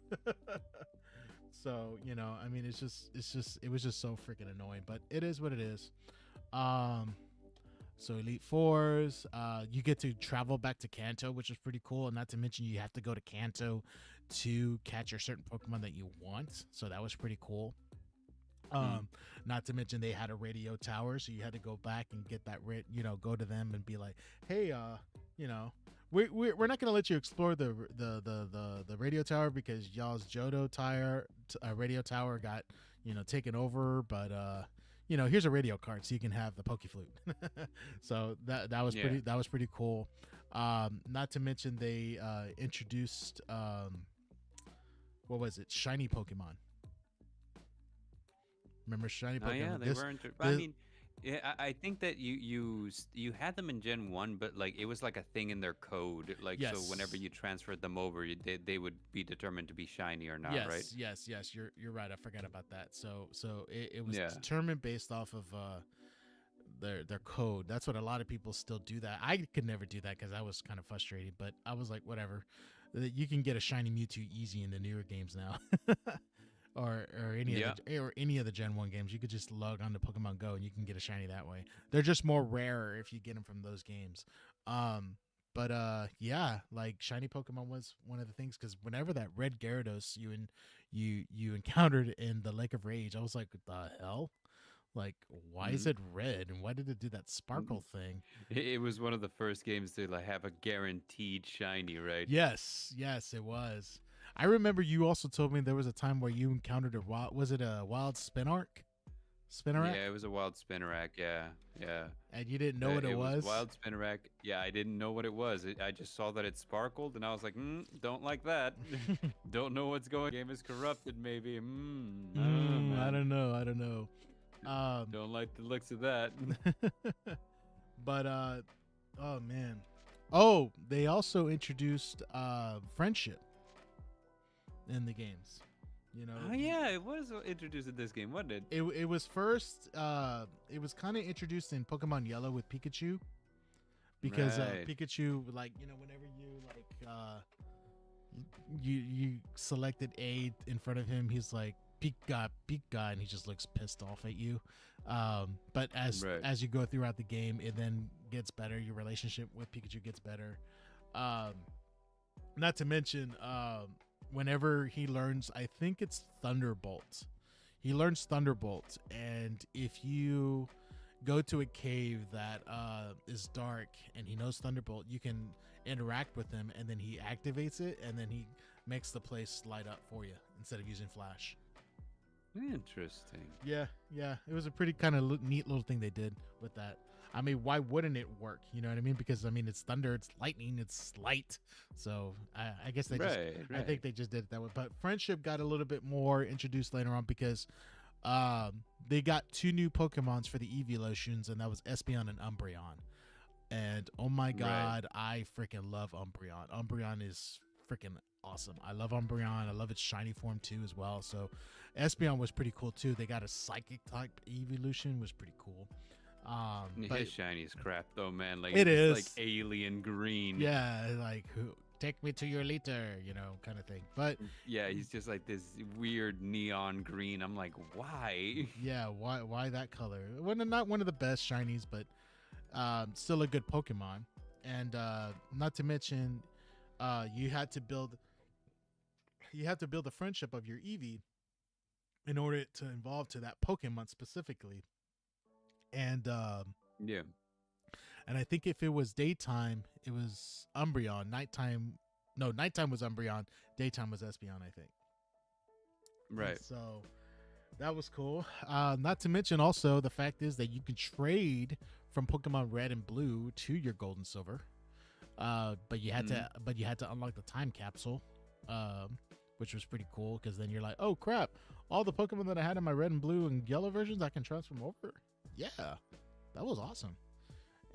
So, I mean, it was just so freaking annoying, but it is what it is. So Elite Fours, you get to travel back to Kanto, which is pretty cool. And not to mention you have to go to Kanto to catch a certain Pokemon that you want. So that was pretty cool. Not to mention they had a radio tower, so you had to go back and get that, go to them and be like, hey, we're not gonna let you explore the radio tower because y'all's Johto radio tower got taken over, but here's a radio card so you can have the Pokeflute. So that was pretty cool. Not to mention they introduced what was it, shiny Pokemon. Remember shiny Pokemon? Oh yeah, they weren't. I mean, yeah, I think that you had them in Gen 1, but like it was like a thing in their code. Like so, whenever you transferred them over, they would be determined to be shiny or not, right? Yes. You're right. I forgot about that. So it was determined based off of their code. That's what a lot of people still do. That I could never do that because I was kind of frustrated. But I was like, whatever. You can get a shiny Mewtwo easy in the newer games now. Or any of the Gen 1 games. You could just log on to Pokemon Go and you can get a shiny that way. They're just more rarer if you get them from those games. But like shiny Pokemon was one of the things, because whenever that red Gyarados you encountered in the Lake of Rage, I was like, what the hell? Like, why is it red, and why did it do that sparkle thing? It was one of the first games to like have a guaranteed shiny, right? Yes, it was. I remember you also told me there was a time where you encountered a wild Spinark? Spinnerack, Yeah, it was a wild spinnerack. Yeah, yeah. and you didn't know what it It was was. wild spinnerack. Yeah, I didn't know what it was. I just saw that it sparkled, and I was like, don't like that. Don't know what's going. Game is corrupted, maybe. I don't know, I man. don't know. I don't know. Don't like the looks of that. But oh man. Oh, they also introduced friendship in the games. You know. Oh yeah, it was introduced in this game, wasn't it? It was first it was kind of introduced in Pokemon Yellow with Pikachu because Right. Pikachu, like, you know, whenever you like you selected A in front of him, he's like Pika, and he just looks pissed off at you. But Right. as you go throughout the game, it then gets better. Your relationship with Pikachu gets better. Um, Not to mention, whenever he learns, I think it's Thunderbolt. He learns Thunderbolt, and if you go to a cave that is dark and he knows Thunderbolt, you can interact with him, and then he activates it, and then he makes the place light up for you instead of using flash. Interesting. Yeah, it was a pretty kind of neat little thing they did with that. I mean, why wouldn't it work? You know what I mean? Because I mean, it's thunder, it's lightning, it's light. So I guess they just, I think they just did it that way. But friendship got a little bit more introduced later on because they got two new Pokemons for the evolutions, and that was Espeon and Umbreon. And oh my god, I freaking love Umbreon. Umbreon is freaking awesome. I love Umbreon. I love its shiny form too as well. So Espeon was pretty cool too. They got a psychic type evolution, was pretty cool. But His shiny is crap though, man. Like it is like alien green. yeah, like take me to your leader, you know, kind of thing. But Yeah, he's just like this weird neon green. I'm like, why? yeah, why that color? Well, not one of the best shinies, but still a good Pokemon. And not to mention, you had to build the friendship of your Eevee in order to evolve to that Pokemon specifically. And Yeah. and I think if it was daytime, it was Umbreon. Nighttime was Umbreon. Daytime was Espeon, I think. Right. And so that was cool. Not to mention also the fact is that you can trade from Pokemon Red and Blue to your Gold and Silver. But you had to unlock the time capsule, which was pretty cool because then you're like, oh crap, all the Pokemon that I had in my Red and Blue and Yellow versions I can transform over. Yeah, that was awesome,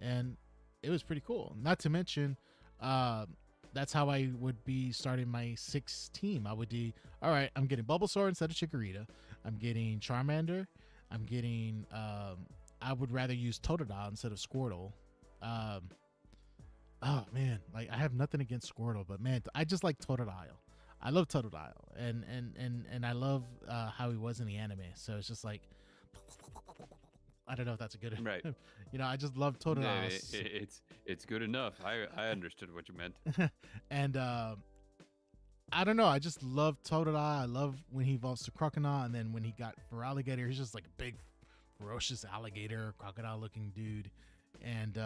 and it was pretty cool. Not to mention, that's how I would be starting my 6th team. I would do, all right, I'm getting Bulbasaur instead of Chikorita. I'm getting Charmander. I'm getting, I would rather use Totodile instead of Squirtle. Oh man, like I have nothing against Squirtle, but man, I just like Totodile. I love Totodile, and I love how he was in the anime. So it's just like, I don't know if that's a good, Right. You know, I just love Totodile. No, it's good enough. I understood what you meant. And I don't know, I just love Totodile. I love when he evolves to Crocodile, and then when he got for Alligator, he's just like a big, ferocious alligator, crocodile-looking dude, and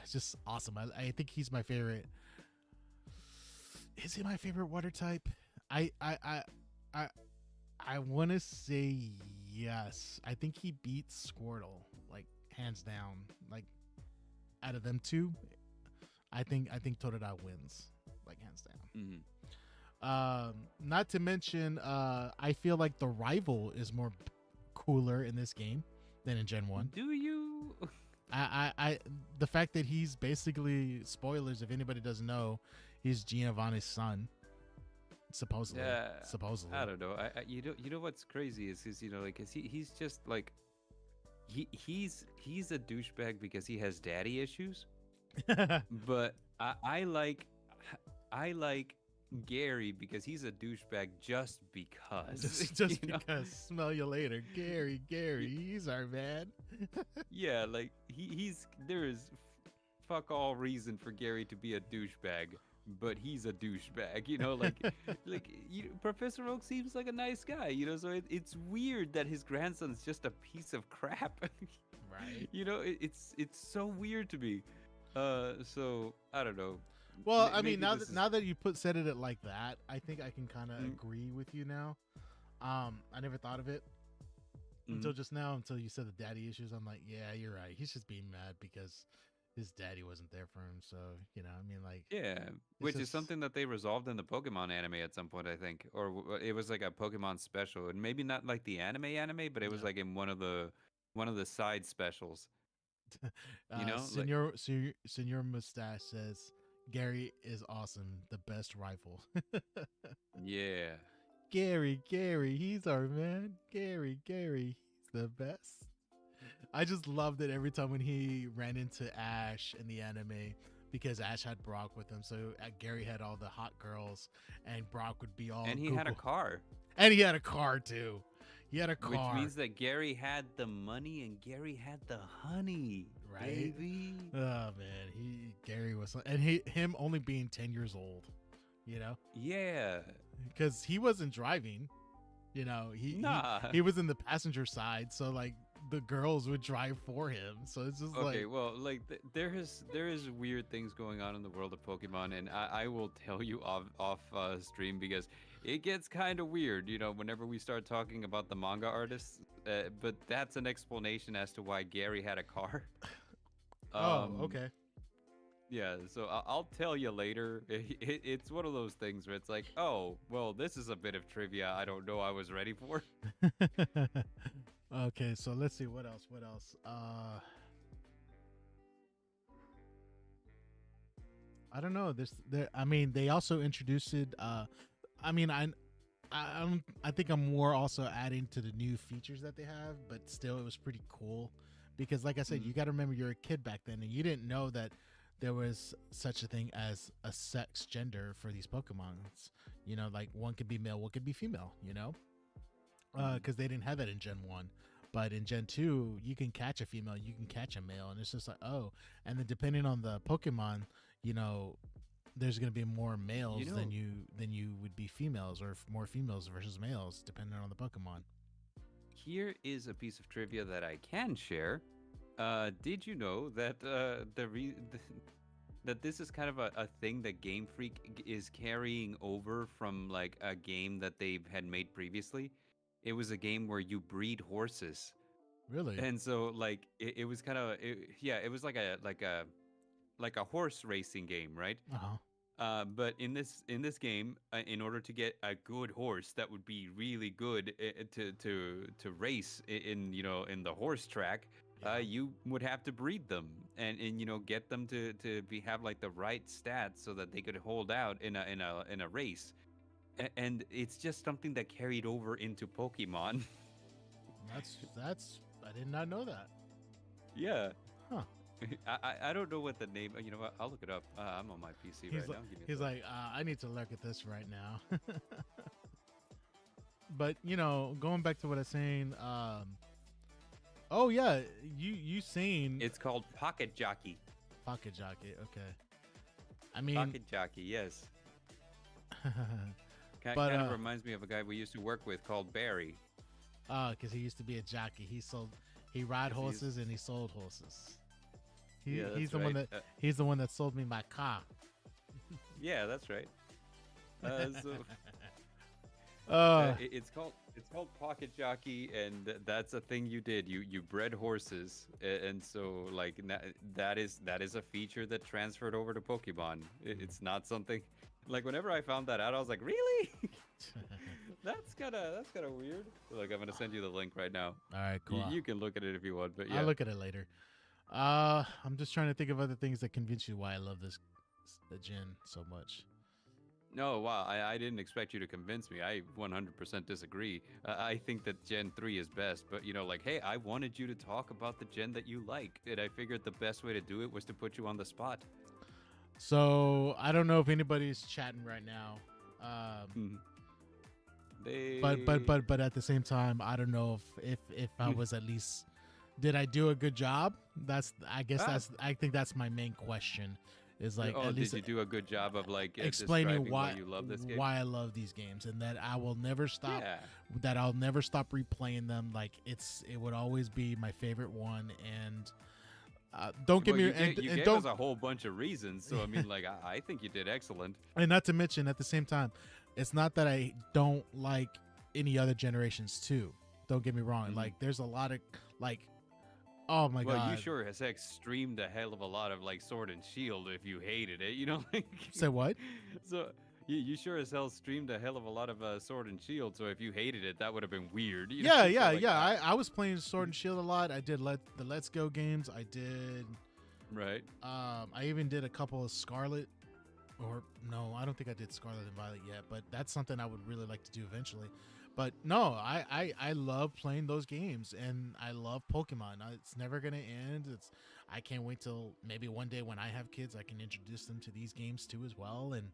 it's just awesome. I think he's my favorite. Is he my favorite water type? I want to say yes. I think he beats Squirtle, like hands down. Like out of them two, I think Totodile wins, like hands down. Not to mention, I feel like the rival is more cooler in this game than in Gen 1. Do you? I the fact that he's basically, spoilers if anybody doesn't know, he's Giovanni's son. Supposedly. I don't know. You know what's crazy is you know, like, he's just like he's a douchebag because he has daddy issues. But I like Gary because he's a douchebag just because. just because. Smell you later, Gary. He's our man. Yeah, like he's there is fuck all reason for Gary to be a douchebag, but he's a douchebag. You know, like Professor Oak seems like a nice guy. You know, so it's weird that his grandson's just a piece of crap. Right. You know, it's so weird to me. So I don't know. Well, I mean, now that you said it like that, I think I can kind of agree with you now. I never thought of it until just now, until you said the daddy issues. I'm like, yeah, you're right. He's just being mad because his daddy wasn't there for him. So I mean, like, Yeah, it's which is just something that they resolved in the Pokemon anime at some point, I think, or it was like a Pokemon special, and maybe not like the anime, but it was yeah. like in one of the side specials. You know, like Senor Mustache says Gary is awesome, the best rifle. yeah, Gary, he's our man. Gary, he's the best. I just loved it every time when he ran into Ash in the anime because Ash had Brock with him. So Gary had all the hot girls, and Brock would be all and he Google. had a car, And he had a car too. He had a car, which means that Gary had the money and Gary had the honey, right? baby. Oh man, Gary was, and him only being 10 years old, you know, Yeah, because he wasn't driving. nah. He was in the passenger side, so like the girls would drive for him. So it's just Okay, like, well, like there is weird things going on in the world of Pokemon, and I will tell you off stream because it gets kind of weird, whenever we start talking about the manga artists. But that's an explanation as to why Gary had a car. oh, okay. Yeah, so I'll tell you later. It's one of those things where it's like, oh, well, this is a bit of trivia I don't know I was ready for. Okay, so let's see what else. I don't know. I mean, they also introduced it. I mean, I think I'm more also adding to the new features that they have, but still, it was pretty cool because, like I said, you got to remember you're a kid back then, and you didn't know that there was such a thing as a sex gender for these Pokemons. Like one could be male, one could be female. Because they didn't have that in Gen 1. But in Gen 2, you can catch a female, you can catch a male, and it's just like, oh. And then depending on the Pokemon, there's going to be more males than you would be females, or more females versus males, depending on the Pokemon. Here is a piece of trivia that I can share. Did you know that that this is kind of a thing that Game Freak is carrying over from like a game that they had made previously? It was a game where you breed horses, Really? and so like it was kind of it was like a horse racing game, right? Uh-huh. But in this game, in order to get a good horse that would be really good to race in the horse track, Yeah. you would have to breed them and get them to have like the right stats so that they could hold out in a race. And it's just something that carried over into Pokemon. That's I did not know that. Yeah. Huh. I don't know what the name. You know what? I'll look it up. I'm on my PC right now. Give me a He's sec. like, I need to look at this right now. But going back to what I was saying, oh yeah, you seen It's called Pocket Jockey. Pocket Jockey? Okay, I mean, Pocket Jockey, yes. but Kind of reminds me of a guy we used to work with called Barry. because he used to be a jockey. He ride Yes, he is. horses and he sold horses. Yeah, He's that's the one right. that he's the one that sold me my car. Yeah, that's right. So it's called Pocket Jockey, and that's a thing you did. You bred horses, and so like that is a feature that transferred over to Pokemon. It's not something like whenever I found that out, I was like, really? That's kind of weird. Look, I'm gonna send you the link right now. All right, cool. You can look at it if you want, but yeah. I'll look at it later. I'm just trying to think of other things that convince you why I love this gen so much. No, wow, I didn't expect you to convince me. I 100% disagree. I think that Gen 3 is best, but like, hey, I wanted you to talk about the gen that you like, and I figured the best way to do it was to put you on the spot. So I don't know if anybody's chatting right now. But at the same time, I don't know if I was at least, did I do a good job? I think that's my main question. Is like, at least did you do a good job of like explaining describing why you love this game? why I love these games, and that I will never stop. Yeah. That I'll never stop replaying them. Like it would always be my favorite one. And don't get me you gave us a whole bunch of reasons. So I mean, like I think you did excellent. And not to mention, at the same time, it's not that I don't like any other generations too. Don't get me wrong. Mhm. Like there's a lot of like, oh my Well, you god. sure as heck streamed a hell of a lot of like Sword and Shield if you hated it, you know, like Say what? so you sure as hell streamed a hell of a lot of Sword and Shield. So if you hated it, that would have been weird, you Yeah, know. So yeah, like, yeah. I was playing Sword and Shield a lot. I did the Let's Go games. I did. right? I even did a couple of Scarlet. Or no, I don't think I did Scarlet and Violet yet. But that's something I would really like to do eventually. But no, I love playing those games, and I love Pokemon. It's never gonna end. I can't wait till maybe one day when I have kids, I can introduce them to these games too as well, and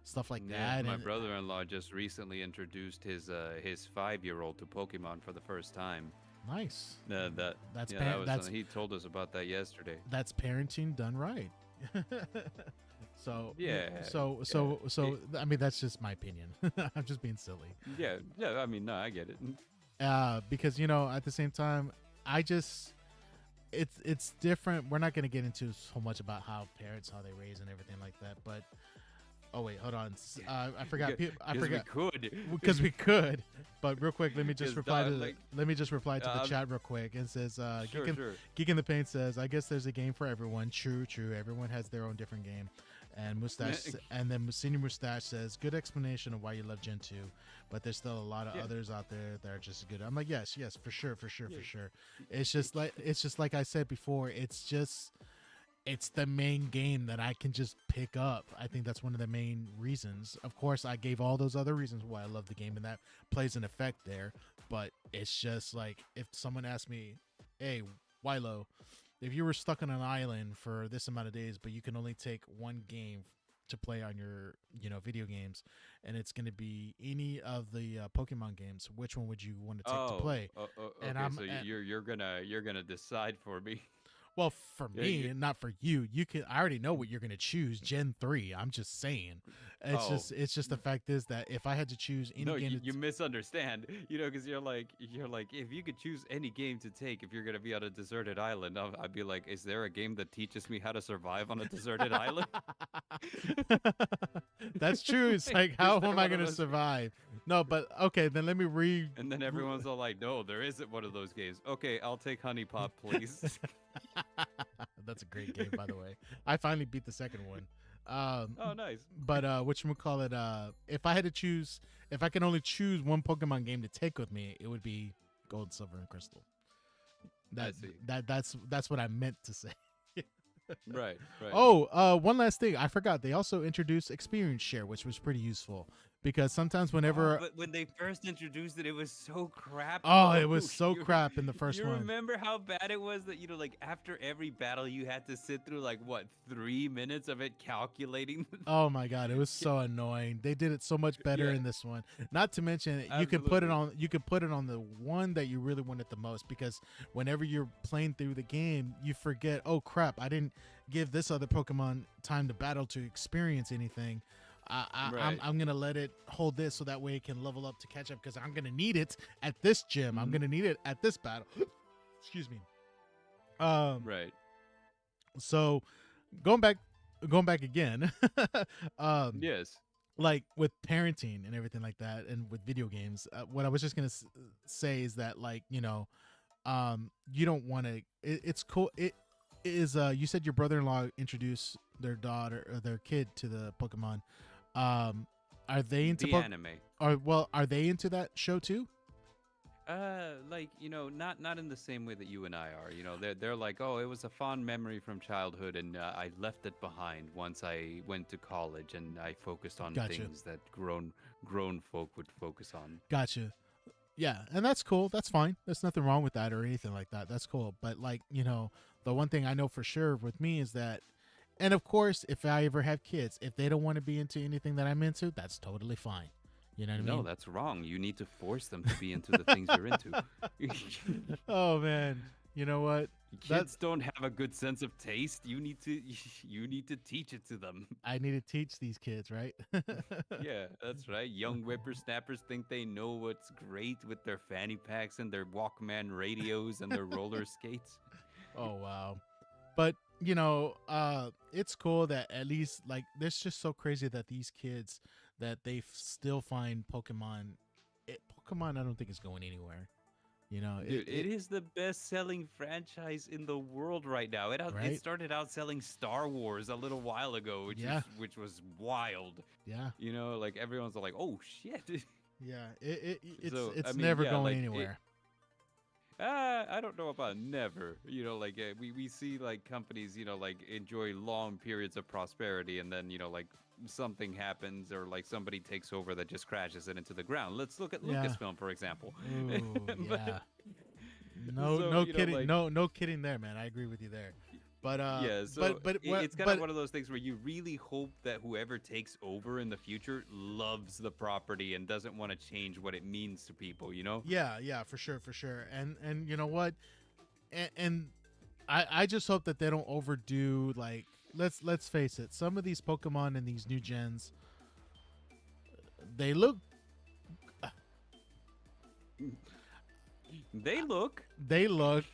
stuff like Yeah, that. my And brother-in-law just recently introduced his 5-year-old to Pokemon for the first time. nice. That That's yeah, that was that's he told us about that yesterday. that's parenting done right. So Yeah, yeah. I mean that's just my opinion. I'm just being silly. Yeah. I mean, no, I get it. Because at the same time, I just it's different. We're not going to get into so much about how parents, how they raise and everything like that, but oh wait, hold on. I forgot. I forgot We could. because we could. But real quick, let me just 'Cause, reply to like, let me just reply to the um, chat real quick. It says Sure, sure. Geek in the Paint says, I guess there's a game for everyone. True, true. Everyone has their own different game. And Mustache and then Senior Mustache says, good explanation of why you love Gen 2, but there's still a lot of Yeah. others out there that are just as good. I'm like, yes, for sure, for sure, Yeah. for sure. It's just like I said before, it's the main game that I can just pick up. I think that's one of the main reasons. Of course, I gave all those other reasons why I love the game, and that plays an effect there. But it's just like if someone asked me, hey, Wilo, if you were stuck on an island for this amount of days, but you can only take one game to play on your video games, and it's going to be any of the Pokemon games, which one would you want to take to play? And Okay. So you're gonna decide for me. Well, for Yeah, me, not for you. You can. I already know what you're gonna choose. Gen 3. I'm just saying. Oh. It's just the fact is that if I had to choose any No, game, you misunderstand. Because you're like, if you could choose any game to take, if you're gonna be on a deserted island, I'd be like, is there a game that teaches me how to survive on a deserted island? that's true. It's like, Is how there am I one of gonna those? survive? No, but okay, then let me And then everyone's all like, no, there isn't one of those games. Okay, I'll take Honey Pop, please. That's a great game, by the way. I finally beat the second one. Oh, nice. But whatchamacallit, if I had to choose, if I can only choose one Pokemon game to take with me, it would be Gold, Silver, and Crystal. I see. That's what I meant to say. Right, right. Oh, one last thing. I forgot. They also introduced Experience Share, which was pretty useful because sometimes whenever But when they first introduced it, it was so crap. oh, though. it was so You- crap in the first You one. remember how bad it was that like after every battle you had to sit through like what 3 minutes of it calculating? Oh my god, it was so annoying. They did it so much better Yeah. in this one. Not to mention you can put it Absolutely. on the one that you really wanted the most because whenever you're playing through the game, you forget, oh crap, I didn't give this other Pokemon time to battle to experience anything. Right. I'm gonna let it hold this so that way it can level up to catch up because I'm gonna need it at this gym. I'm Mhm. gonna need it at this battle. Excuse me. Right. So going back again. Yes. Like with parenting and everything like that and with video games, what I was just gonna say is that like you don't want to it's cool. It is you said your brother-in-law introduced their daughter or their kid to the Pokemon. Are they into The anime. are they into that show too? Like not in the same way that you and I are. They're like, oh, it was a fond memory from childhood, and I left it behind once I went to college, and I focused on Gotcha. things that grown folk would focus on. Gotcha. Yeah, and that's cool. That's fine. There's nothing wrong with that or anything like that. That's cool. But like, the one thing I know for sure with me is that, and of course, if I ever have kids, if they don't want to be into anything that I'm into, that's totally fine. You know what I No, mean? that's wrong. You need to force them to be into the things you're into. Oh man, you know what? Kids don't have a good sense of taste. You need to teach it to them. I need to teach these kids, right? Yeah, that's right. Young whippersnappers think they know what's great with their fanny packs and their Walkman radios and their roller skates. Oh wow. But it's cool that at least like it's just so crazy that these kids that they still find Pokemon. Pokemon, I don't think is going anywhere. You know, Dude, it is the best-selling franchise in the world right now. It right? started out selling Star Wars a little while ago, Yeah, which was wild. yeah, You know, like everyone's like, "Oh shit." yeah. So, I It's mean, never yeah, going like it anywhere. I don't know about never. You know, like we see like companies, like enjoy long periods of prosperity, and then like something happens or like somebody takes over that just crashes it into the ground. Let's look at Yeah. Lucasfilm, for example. Ooh, But yeah. No, so no kidding. like No kidding there, man. I agree with you there. But yeah, so what? it's kind of But one of those things where you really hope that whoever takes over in the future loves the property and doesn't want to change what it means to people. You know? yeah, yeah, for sure, for sure. And you know what? And I just hope that they don't overdo. Like, let's face it. Some of these Pokemon in these new gens, they look They look. they look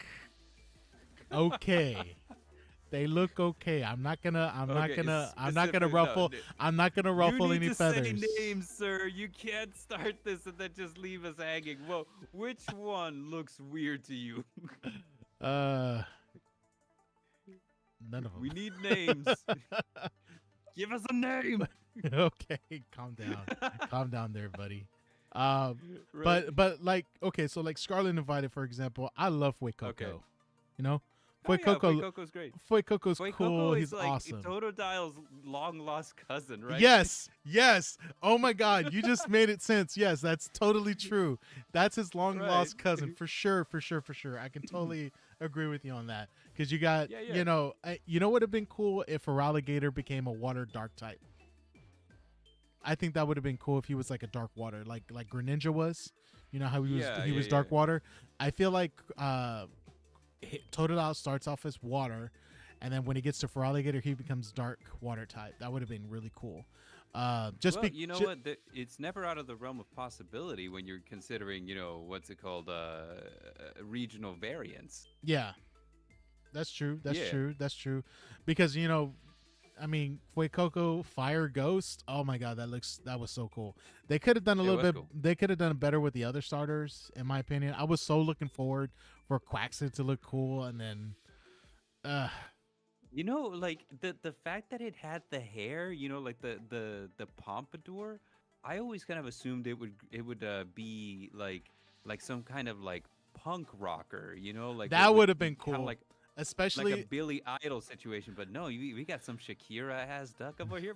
okay. They look okay. Okay, I'm not gonna specific. No, ruffle. I'm not gonna you ruffle need any to feathers. say names, sir. You can't start this and then just leave us hanging. Well, which one looks weird to you? Uh, none of We them. need names. Give us a name. Okay, calm down there, buddy. Right. But like, okay, so like Scarlet and Violet, for example, I love Fuecoco. Okay. You know, Oh yeah, Fuecoco, Fuecoco's great. Fuecoco's cool. Fuecoco He's is like awesome. Totodile's long lost cousin, right? Yes, yes. Oh my God, you just made it sense. Yes, that's totally true. That's his long Right. lost cousin for sure, for sure, for sure. I can totally agree with you on that because you got, Yeah, yeah. you know, would have been cool if a Feraligatr became a water dark type. I think that would have been cool if he was like a dark water, like Greninja was. You know how Yeah, he yeah, was dark yeah. water. I feel like Totodile starts off as water, and then when he gets to Feraligatr, he becomes dark water type. That would have been really cool. Just Well, be you know what? It's never out of the realm of possibility when you're considering, what's it called, regional variants. Yeah, that's true. That's Yeah, true. That's true. Because I mean, Fuecoco Fire Ghost. Oh my God, that was so cool. They could have done a it little was bit. cool. They could have done better with the other starters, in my opinion. I was so looking forward for Quaxly to look cool, and then, uh, Like the fact that it had the hair, like the pompadour, I always kind of assumed it would be like some kind of like punk rocker, like that would have be been kind of cool, like a especially. Billy Idol situation. But no, we got some Shakira ass duck over here.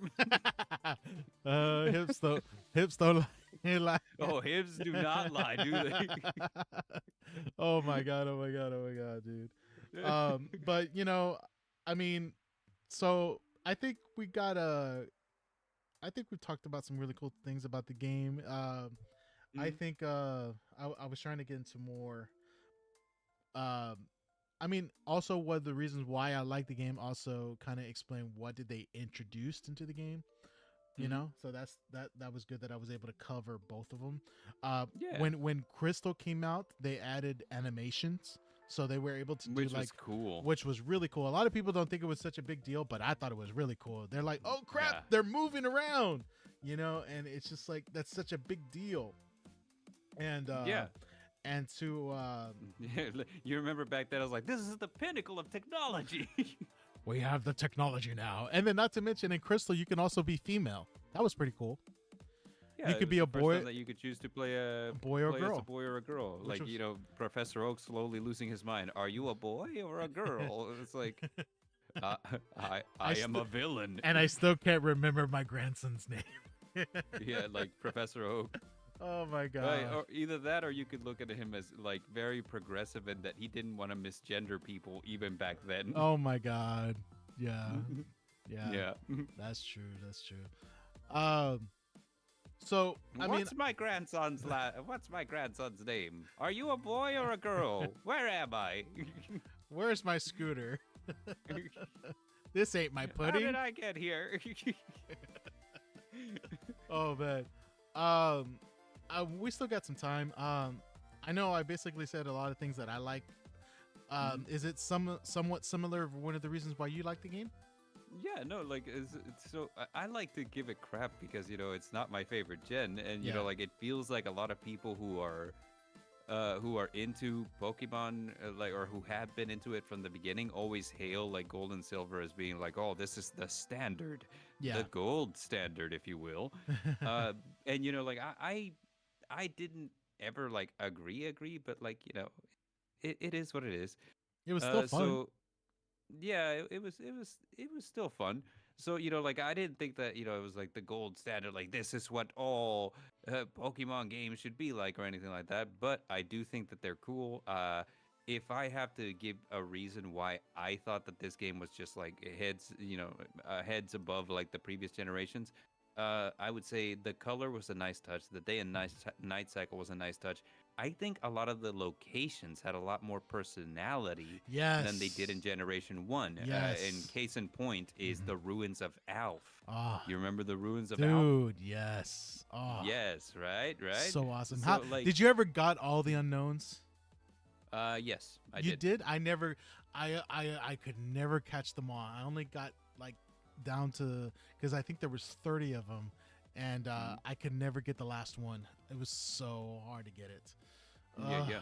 Hips don't lie. Oh, hips do not lie, do they? Oh my God! Oh my God! Oh my God, dude. But I mean, so I think we got I think we talked about some really cool things about the game. I Mhm. think I was trying to get into more. Um, I mean, also one of the reasons why I like the game also kind of explain what did they introduced into the game. Mhm. So that was good that I was able to cover both of them. Yeah, When Crystal came out, they added animations, so they were able to do which like, was cool. which was really cool. A lot of people don't think it was such a big deal, but I thought it was really cool. They're like, "Oh crap, Yeah. they're moving around," and it's just like that's such a big deal. And Yeah. and to You remember back then, I was like, this is the pinnacle of technology. we have the technology now, and then not to mention in Crystal, you can also be female. That was pretty cool. Yeah, You it could was be the a first boy, time that you could choose to play a boy or play as girl. a boy or a girl. Which Like, was Professor Oak slowly losing his mind. Are you a boy or a girl? It's like, uh, I am st- a villain. and I still can't remember my grandson's name. Yeah, like Professor Oak. Oh my Right, God. or either that, or you could look at him as like very progressive in that he didn't want to misgender people even back then. Oh my God. Yeah. Yeah. Yeah. That's true. That's true. Um. So I mean, What's my grandson's name? Are you a boy or a girl? Where am I? where's my scooter? This ain't my How pudding. did I get here? Oh man. We still got some time. I know I basically said a lot of things that I like. Is it somewhat similar? One of the reasons why you like the game? Yeah, no, like it's so I like to give it crap because it's not my favorite gen, and Yeah. like it feels like a lot of people who are who are into Pokemon, like, or who have been into it from the beginning, always hail like Gold and Silver as being like, oh, this is the standard, Yeah. the gold standard, if you will. And like I didn't ever like agree, but like it is what it is. It was still fun. So yeah, it was still fun. So like I didn't think that it was like the gold standard, like this is what all Pokemon games should be like or anything like that. But I do think that they're cool. If I have to give a reason why I thought that this game was just like heads above like the previous generations, I would say the color was a nice touch. The day and night cycle was a nice touch. I think a lot of the locations had a lot more personality than they did in Yes. Generation 1. And Yes. case in point is Hmm. the ruins of Alf. Oh, You remember the ruins of Alf? dude. Yes. Oh, Yes, right, right. so awesome. How So like, did you ever got all the unknowns? yes, I You did. did? I never. I could never catch them all. I only got like down to because I think there was 30 of them, and Mhm. I could never get the last one. It was so hard to get it. Yeah, Ugh. yeah.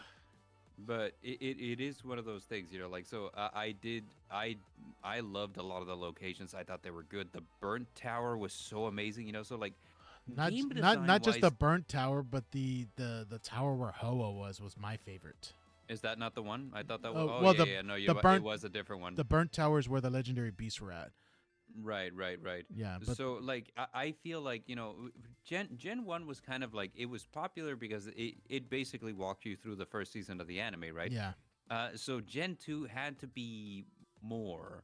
But it is one of those things, like so I loved a lot of the locations. I thought they were good. The burnt tower was so amazing, so like game design Not just the wise. burnt tower, but the tower where Hoa was my favorite. Is that not the one? I thought that was. Oh Well, yeah, yeah. No, the it burnt was a different one. the burnt tower is where the legendary beasts were at. Right, right, right. Yeah, but So like I feel like Gen 1 was kind of like it was popular because it basically walked you through the first season of the anime, right? yeah, So Gen 2 had to be more.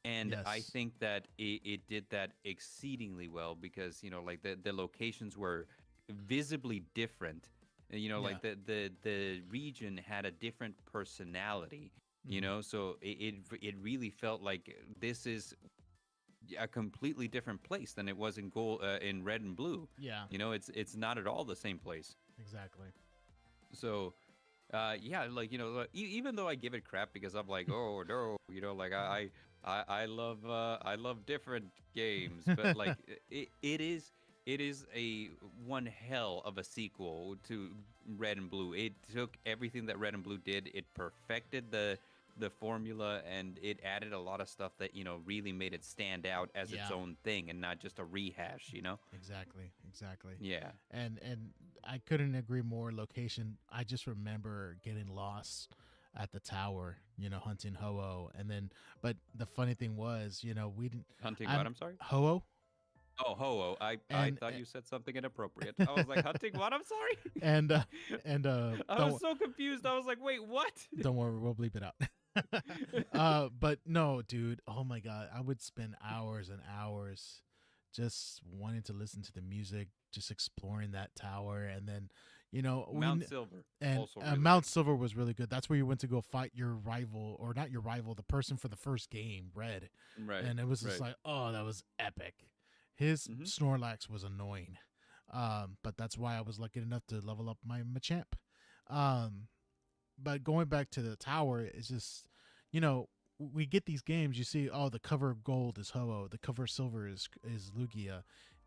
And I yes, think that it did that exceedingly well because like the locations were visibly different. And, yeah, like the region had a different personality. hmm So it really felt like this is a completely different place than it was in gold, in red and blue. yeah, It's not at all the same place. exactly. So yeah, like even though I give it crap because I'm like, oh no, like I love different games, but like it is a one hell of a sequel to Red and Blue. It took everything that Red and Blue did, it perfected the formula, and it added a lot of stuff that really made it stand out as its Yeah, own thing and not just a rehash. exactly, exactly. Yeah. And I couldn't agree more. Location. I just remember getting lost at the tower, hunting Ho-Oh, and then. But the funny thing was, we didn't. Hunting what? I'm I'm sorry. Ho-Oh, Oh, ho! I and thought you said something inappropriate. I was like, hunting what? I'm sorry. and and I was don't so confused. I was like, wait, what? don't worry, we'll bleep it out. But no, dude. Oh my god, I would spend hours and hours just wanting to listen to the music, just exploring that tower, and then, Mount Silver, and also really Mount good. Silver was really good. That's where you went to go fight your rival, or not your rival, the person for the first game, Red. Right, And it was just right. like, oh, that was epic. His Hmm. Snorlax was annoying, but that's why I was lucky enough to level up my Machamp. Um, but going back to the tower, it's just, we get these games. You see, oh, the cover of gold is Ho-Oh, the cover of silver is Lugia,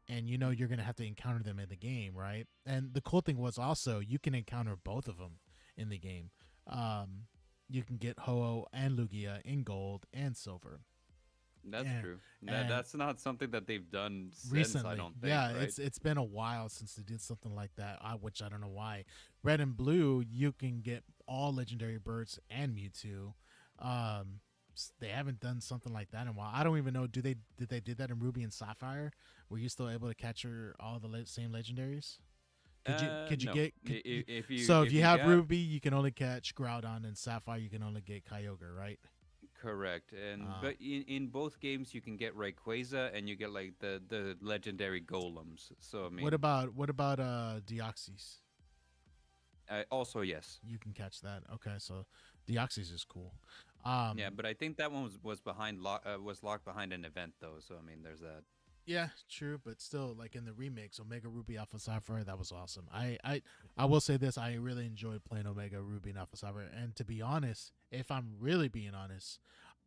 and you're gonna have to encounter them in the game, right? And the cool thing was also you can encounter both of them in the game. Um, you can get Ho-Oh and Lugia in gold and silver, That's and true. and That's not something that they've done since, I recently, don't think, yeah, right? it's been a while since they did something like that. Which I don't know why. Red and blue, you can get all legendary birds and Mewtwo. They haven't done something like that in a while. I don't even know. Did they did that in Ruby and Sapphire? Were you still able to capture all the same legendaries? Could you No. get If you so if if you you have got Ruby, you can only catch Groudon, and Sapphire you can only get Kyogre, right? correct, and Uh, but in both games you can get Rayquaza and you get like the legendary golems. So I what mean, about Deoxys? also yes. You can catch that. Okay, so Deoxys is cool. Yeah, Um, but I think that one was locked behind an event though. So I mean, there's that. yeah, true, but still, like in the remakes, Omega Ruby Alpha Sapphire, that was awesome. I will say this: I really enjoyed playing Omega Ruby and Alpha Sapphire. And to be honest, if I'm really being honest,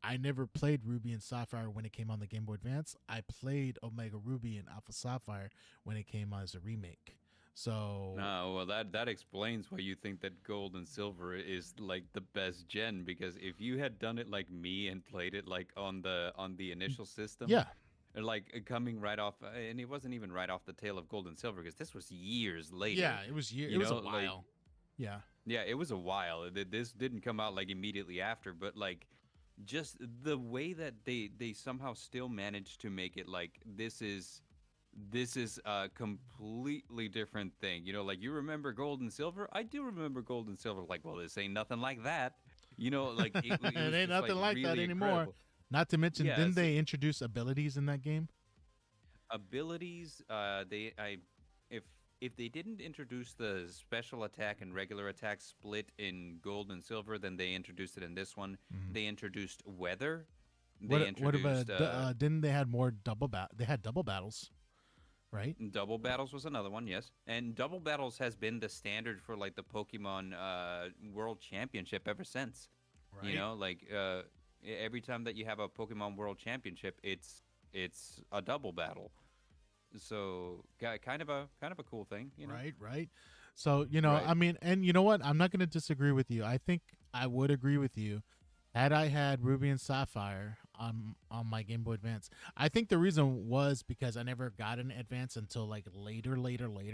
I never played Ruby and Sapphire when it came on the Game Boy Advance. I played Omega Ruby and Alpha Sapphire when it came on as a remake. So No, well that explains why you think that gold and silver is like the best gen, because if you had done it like me and played it like on the initial system, yeah, or like coming right off, and it wasn't even right off the tail of gold and silver, because this was years yeah, later. it You was a know, like while. Yeah, yeah, it was a while. This didn't come out like immediately after, but like just the way that they somehow still managed to make it like this is a completely different thing. You know, like you remember gold and silver? I do remember gold and silver. Like, well, this ain't nothing like that. You know, like it it was ain't just like nothing like that really anymore. incredible. Not to mention, Yeah, didn't so they introduce abilities in that game? abilities, they I if if they didn't introduce the special attack and regular attack split in gold and silver, then they introduced it in this one. Mhm. They introduced weather. They What about introduced didn't they had more They had double battles, right? double battles was another one, yes. And double battles has been the standard for like the Pokemon World Championship ever since. You Right. know, like every time that you have a Pokemon World Championship, it's a double battle. So kind of a cool thing, you know. Right, right. So, Right. I mean, and you know what? I'm not going to disagree with you. I think I would agree with you had I had Ruby and Sapphire on my Game Boy Advance. I think the reason was because I never got an Advance until like later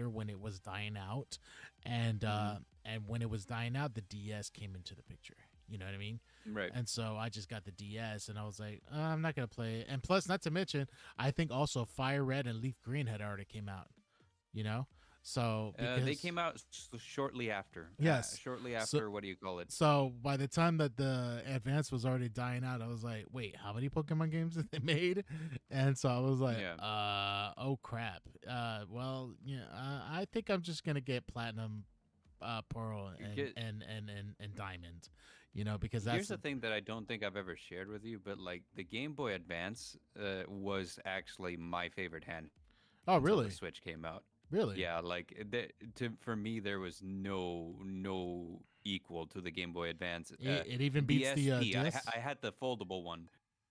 when it was dying out, and Hmm. when it was dying out, the DS came into the picture. You know what I mean? Right. And so I just got the DS, and I was like, I'm not gonna play it. And plus, not to mention, I think also Fire Red and Leaf Green had already came out. You know, so They because came out shortly after. yes, Shortly so after, what do you call it? so by the time that the advance was already dying out, I was like, wait, how many Pokemon games did they made? And so I was like, Yeah. oh crap. Well, yeah, I think I'm just gonna get Platinum, Pearl, and Get, Diamond. Because Here's that's the thing that I don't think I've ever shared with you, but like the Game Boy Advance was actually my favorite hand oh until the really, Switch came out. really, Yeah, like for me there was no equal to the Game Boy Advance. it even The beats the SP, DS. I had the foldable one.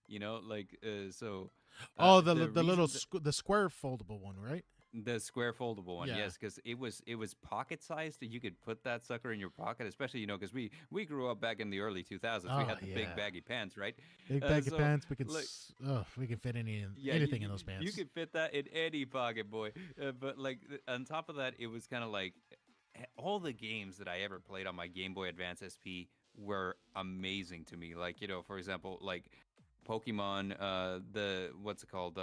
You know, like so Oh, the the little reason that the square foldable one, right? the square foldable one, Yeah. yes, because it was pocket sized. You could put that sucker in your pocket, especially because we grew up back in the early 2000s. We Oh had the big yeah. baggy pants, right? Big baggy So pants. like We can fit yeah, anything in those you pants. could fit that in any pocket, boy. But like on top of that, it was kind of like all the games that I ever played on my Game Boy Advance SP were amazing to me. Like for example, like Pokemon, the what's it called,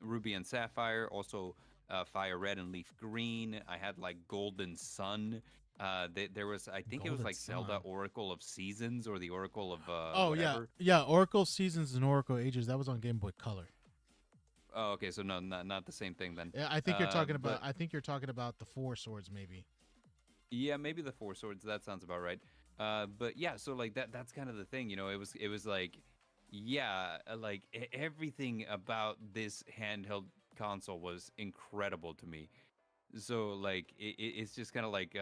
Ruby and Sapphire, also Fire Red and Leaf Green. I had like Golden Sun. There was, I think it was Golden like Zelda Sun. Oracle of Seasons or the Oracle of Oh yeah, whatever. yeah. Oracle Seasons and Oracle Ages. That was on Game Boy Color. Oh, okay, so no, not the same thing then. Yeah, I think you're talking about. But I think you're talking about the Four Swords, maybe. yeah, maybe the Four Swords. That sounds about right. But yeah, so like that's kind of the thing. It was like, yeah, like everything about this handheld console was incredible to me. So like it's just kind of like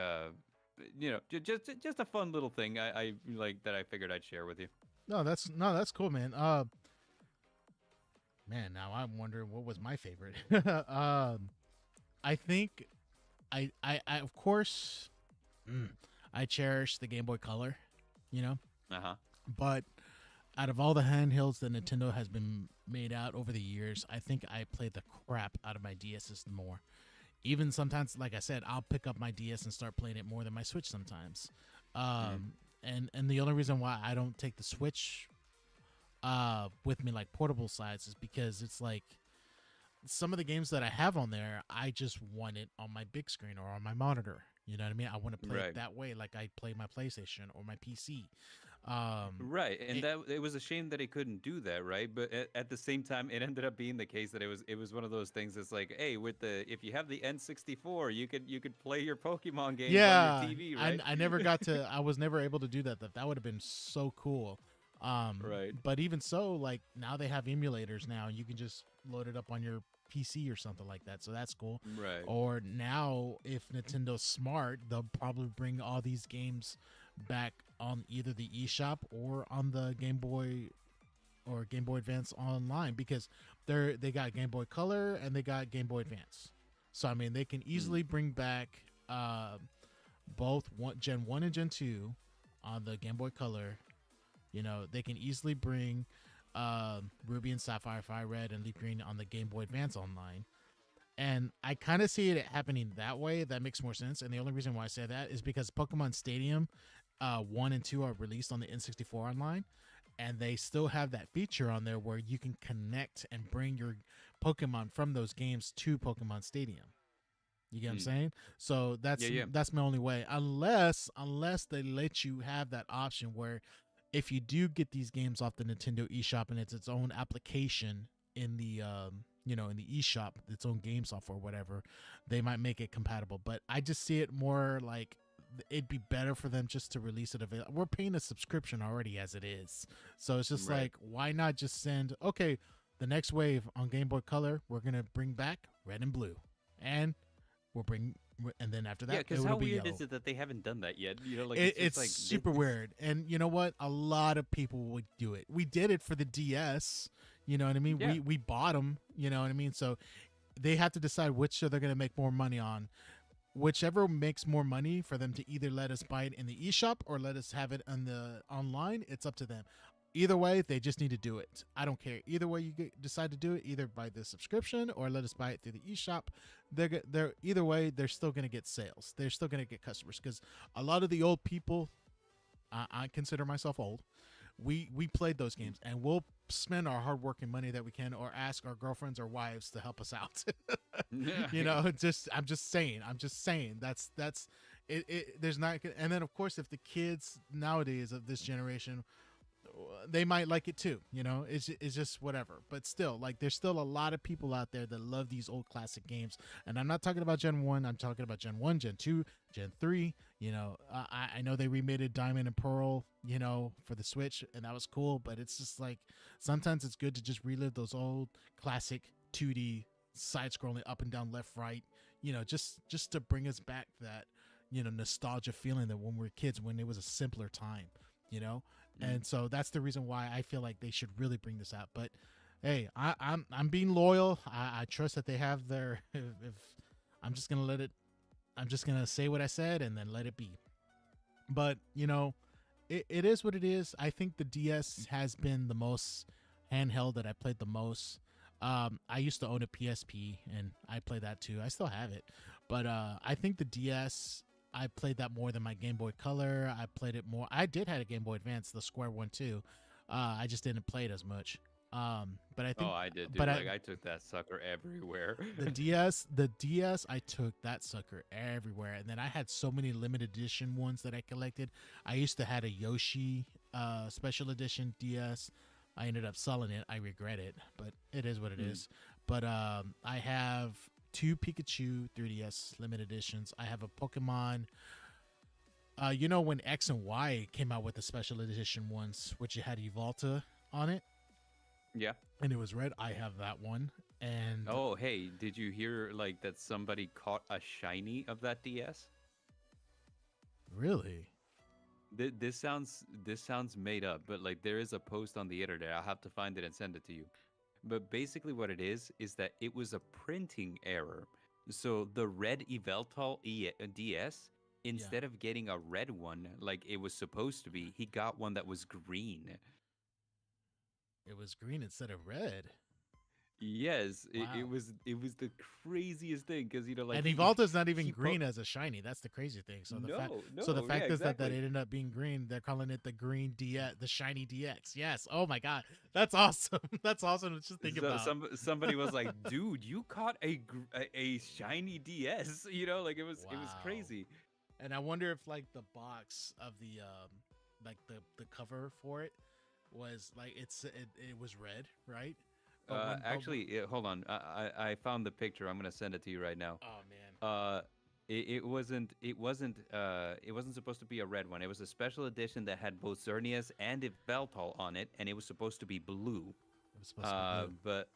just a fun little thing I like that I figured I'd share with you. No, that's cool, man. Man, now I'm wondering what was my favorite. I think I of course, mm, I cherish the Game Boy Color. You know, Uh-huh. but out of all the handhelds that Nintendo has been made out over the years, I think I play the crap out of my DS system more. Even sometimes, like I said, I'll pick up my DS and start playing it more than my Switch sometimes. Mhm. And the only reason why I don't take the Switch with me like portable sides is because it's like some of the games that I have on there, I just want it on my big screen or on my monitor. You know what I mean? I want to play it Right. that way, like I play my PlayStation or my PC. Um, Right, and it, that it was a shame that it couldn't do that, right? But at the same time, it ended up being the case that it was one of those things that's like, hey, with the if you have the N64, you could play your Pokemon games on your yeah, TV, right? I never got to. I was never able to do that. That would have been so cool. Right. But even so, like now they have emulators now. You can just load it up on your PC or something like that. So that's cool. Right. Or now, if Nintendo's smart, they'll probably bring all these games back on either the eShop or on the Game Boy or Game Boy Advance online because they got Game Boy Color and they got Game Boy Advance. So I mean, they can Mm. easily bring back both Gen 1 and Gen 2 on the Game Boy Color. You know, they can easily bring Ruby and Sapphire, Fire Red, and Leaf Green on the Game Boy Advance online. And I kind of see it happening that way. That makes more sense. And the only reason why I say that is because Pokemon Stadium 1 and 2 are released on the N64 online. And they still have that feature on there where you can connect and bring your Pokemon from those games to Pokemon Stadium. You get what I'm Mm. saying? So Yeah, yeah. that's my only way. Unless they let you have that option where if you do get these games off the Nintendo eShop and it's its own application in the in the eShop, its own game software, whatever, they might make it compatible. But I just see it more like it'd be better for them just to release it available. We're paying a subscription already as it is, so it's just Right. like, why not just send the next wave on Game Boy Color, we're gonna bring back Red and Blue, and we'll bring, and then after Yeah, that because it how will be weird yellow. is it that they haven't done that yet? You know, like It, it's just it's like super weird, and you know what? A lot of people would do it. We did it for the DS. You know what I mean? Yeah. We bought them. You know what I mean? So they have to decide which they're going to make more money on. Whichever makes more money for them to either let us buy it in the eShop or let us have it on the online. It's up to them. Either way, they just need to do it. I don't care. Either way you decide to do it, either by the subscription or let us buy it through the eShop. They're either way, they're still going to get sales. They're still going to get customers because a lot of the old people, I consider myself old. We played those games and we'll spend our hardworking money that we can or ask our girlfriends or wives to help us out. You know, I'm just saying that's it. There's not, and then of course if the kids nowadays of this generation, they might like it too. You know, it's just whatever. But still, like, there's still a lot of people out there that love these old classic games. And I'm not talking about Gen 1. I'm talking about Gen 1, Gen 2, Gen 3. You know, I know they remade it Diamond and Pearl, you know, for the Switch, and that was cool. But it's just like sometimes it's good to just relive those old classic 2D side-scrolling up and down, left, right. You know, just to bring us back that, you know, nostalgia feeling that when we were kids, when it was a simpler time. You know, and so that's the reason why I feel like they should really bring this out. But hey, I'm being loyal. I trust that they have their. If I'm just gonna let it, I'm just gonna say what I said and then let it be. But you know, it is what it is. I think the DS has been the most handheld that I played the most. I used to own a PSP and I played that too. I still have it, but I think the DS, I played that more than my Game Boy Color. I played it more. I did have a Game Boy Advance, the square one too. I just didn't play it as much. But I think, Oh, I did, dude. but Like I took that sucker everywhere. the DS, I took that sucker everywhere. And then I had so many limited edition ones that I collected. I used to had a Yoshi special edition DS. I ended up selling it. I regret it, but it is what it is. But I have two Pikachu 3DS limited editions. I have a Pokemon. You know when X and Y came out with the special edition ones, which it had Evolta on it, Yeah. and it was red. I have that one. And Oh, hey, did you hear like that somebody caught a shiny of that DS? really, This sounds made up, but like there is a post on the internet. I'll have to find it and send it to you. But basically, what it is that it was a printing error. So the red Eveltal DS, yeah, instead of getting a red one like it was supposed to be, he got one that was green. it was green instead of red. Yes, it Wow. was the craziest thing because like And Evolta's not even he green as a shiny. That's the crazy thing. So no, the yeah, fact is that exactly. it ended up being green. They're calling it the green DX, the shiny DX. Yes. Oh my god, that's awesome. That's awesome to just think So about. somebody was like, "Dude, you caught a shiny DS," like it was Wow. crazy. And I wonder if like the box of the like the cover for it was like it was red, right? Actually, hold on. I found the picture. I'm gonna send it to you right now. Oh man, Uh, it wasn't supposed to be a red one. It was a special edition that had both Xerneas and Yveltal on it, and it was supposed to be blue. it was supposed to be blue. But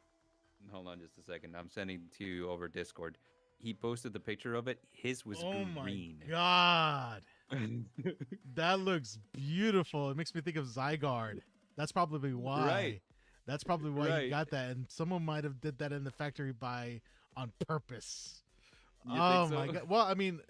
hold on just a second. I'm sending it to you over Discord. He posted the picture of it. His was Oh my green. god, that looks beautiful. It makes me think of Zygarde. That's probably Right, why. That's probably why he right. got that, and someone might have did that in the factory by on purpose. You think Oh my so? god. Well, I mean,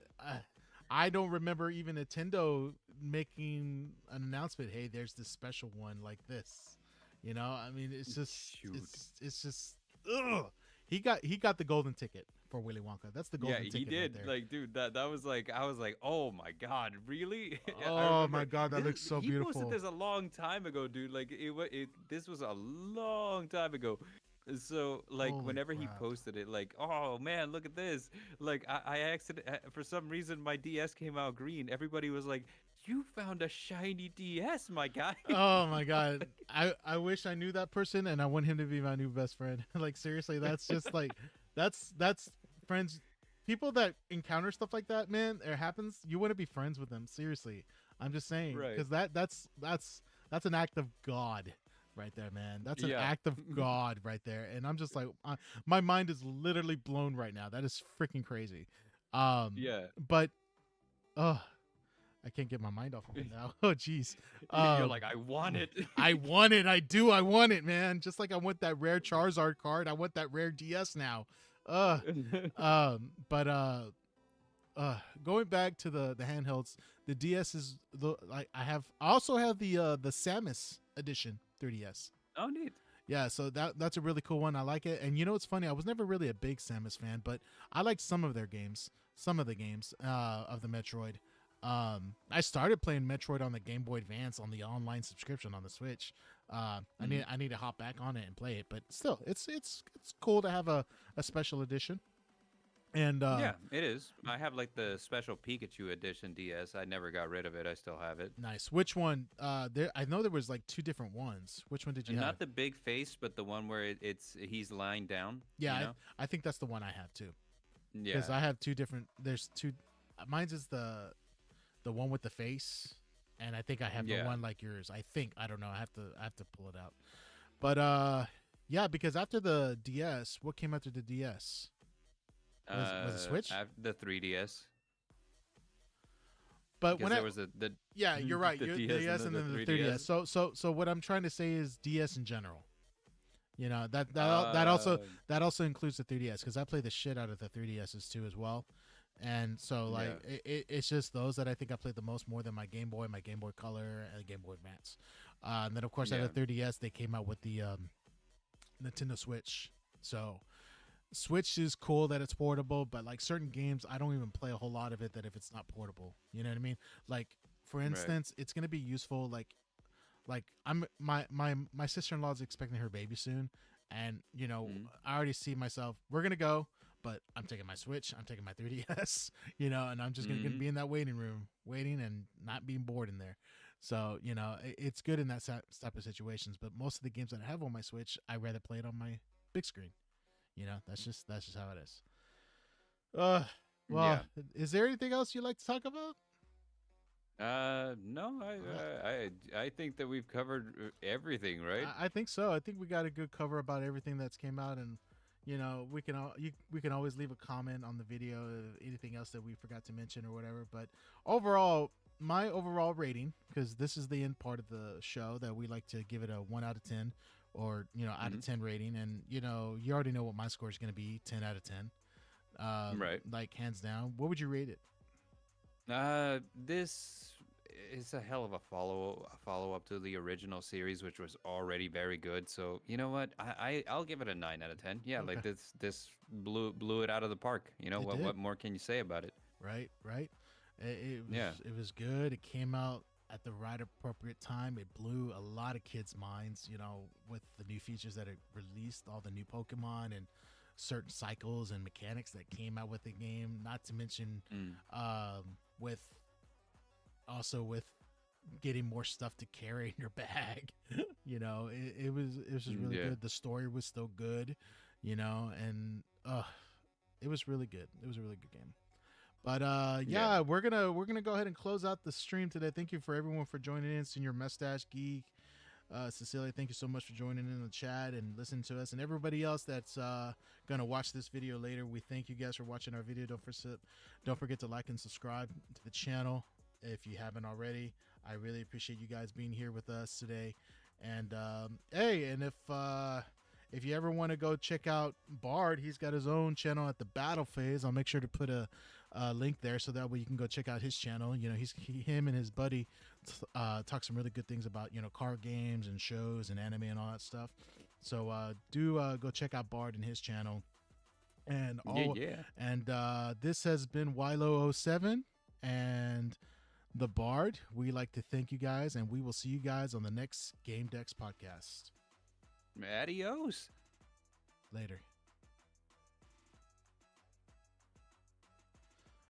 I don't remember even Nintendo making an announcement. Hey, there's this special one like this. You know, I mean, it's just Shoot. it's just ugh. He got the golden ticket for Willy Wonka. That's the Yeah, golden he ticket right did. there. Like, dude, that was like, I was like, oh my god, really? I Oh my remember god, that looks so he posted beautiful. this a long time ago, dude. Like, this was a long time ago. So, like, Holy whenever he crap. posted it, like, oh man, look at this. Like, I accident for some reason my DS came out green. Everybody was like, you found a shiny DS, my guy. Oh my god. I wish I knew that person and I want him to be my new best friend. Like seriously, that's just like that's friends people that encounter stuff like that, man, it happens, you want to be friends with them. Seriously. I'm just saying Right. cuz that's an act of God right there, man. That's an Yeah. act of God right there. And I'm just like my mind is literally blown right now. That is freaking crazy. Yeah. But uh I can't get my mind off of it now. Oh jeez. You're Um like, I want it. I want it. I do. I want it, man. Just like I want that rare Charizard card. I want that rare DS now. Uh but going back to the handhelds, the DS is the like I also have the Samus edition 3DS. Oh, neat. Yeah, so that's a really cool one. I like it. And you know what's funny? I was never really a big Samus fan, but I like some of their games, some of the games of the Metroid. I started playing Metroid on the Game Boy Advance on the online subscription on the Switch. I need to hop back on it and play it, but still, it's cool to have a special edition. And Yeah, it is. I have like the special Pikachu edition DS. I never got rid of it. I still have it. nice. Which one? There I know there was like two different ones. Which one did you And have? not the big face, but the one where it's he's lying down. Yeah, You know? I think that's the one I have too. Yeah. Because I have two different. There's two. Mine's is the one with the face, and I think I have the Yeah. one like yours. I think I don't know. I have to pull it out. But yeah, because after the DS, what came after the DS? Was it Switch? The 3DS. But Because when there was the yeah, you're right. the You're the DS DS and and the then the 3DS. 3DS. So what I'm trying to say is DS in general. You know that also includes the 3DS because I play the shit out of the 3DSs too as well. And so like Yeah. it's just those that I think I played the most more than my Game Boy Color, and Game Boy Advance. And then of course out Yeah. of the 3DS they came out with the Nintendo Switch. So Switch is cool that it's portable, but like certain games I don't even play a whole lot of it that if it's not portable. You know what I mean? Like for Right. instance, it's gonna be useful like I'm my sister-in-law is expecting her baby soon, and you know Mhm. I already see myself, we're gonna go, but I'm taking my Switch, I'm taking my 3DS, you know, and I'm just gonna Mhm. be in that waiting room waiting and not being bored in there. So you know it's good in that type of situations, but most of the games that I have on my Switch I rather play it on my big screen. You know, that's just how it is. uh well, Yeah. is there anything else you'd like to talk about? No, I think that we've covered everything, right? I think so. I think we got a good cover about everything that's came out, and you know we can always leave a comment on the video of anything else that we forgot to mention or whatever. But overall, my overall rating, because this is the end part of the show that we like to give it a 1 out of 10, or you know out of Mhm. 10 rating, and you know you already know what my score is going to be, 10 out of 10, Right. like hands down. What would you rate it? This is a hell of a follow up to the original series, which was already very good. So you know what, I'll give it a 9 out of 10. Yeah, Okay, like this blew it out of the park. You know it what did. more can you say about it? Right. Yeah. It was good. It came out at the right appropriate time. It blew a lot of kids' minds, you know, with the new features that it released, all the new Pokemon and certain cycles and mechanics that came out with the game. Not to mention, Mm. with also with getting more stuff to carry in your bag. You know, it was just really Yeah. good. The story was still good, you know, and it was really good. It was a really good game. But Yeah. yeah, we're gonna go ahead and close out the stream today. Thank you for everyone for joining in. Senior Mustache Geek, Cecilia, thank you so much for joining in the chat and listening to us, and everybody else that's gonna watch this video later. We thank you guys for watching our video. Don't forget to like and subscribe to the channel if you haven't already. I really appreciate you guys being here with us today. And hey, and if you ever want to go check out Bard, he's got his own channel at the Battle Phase. I'll make sure to put a link there so that way you can go check out his channel. You know, him and his buddy talk some really good things about, you know, card games and shows and anime and all that stuff. So do go check out Bard and his channel. And this has been Wilo07 and the Bard. We like to thank you guys, and we will see you guys on the next Gamedex podcast. Adios. Later.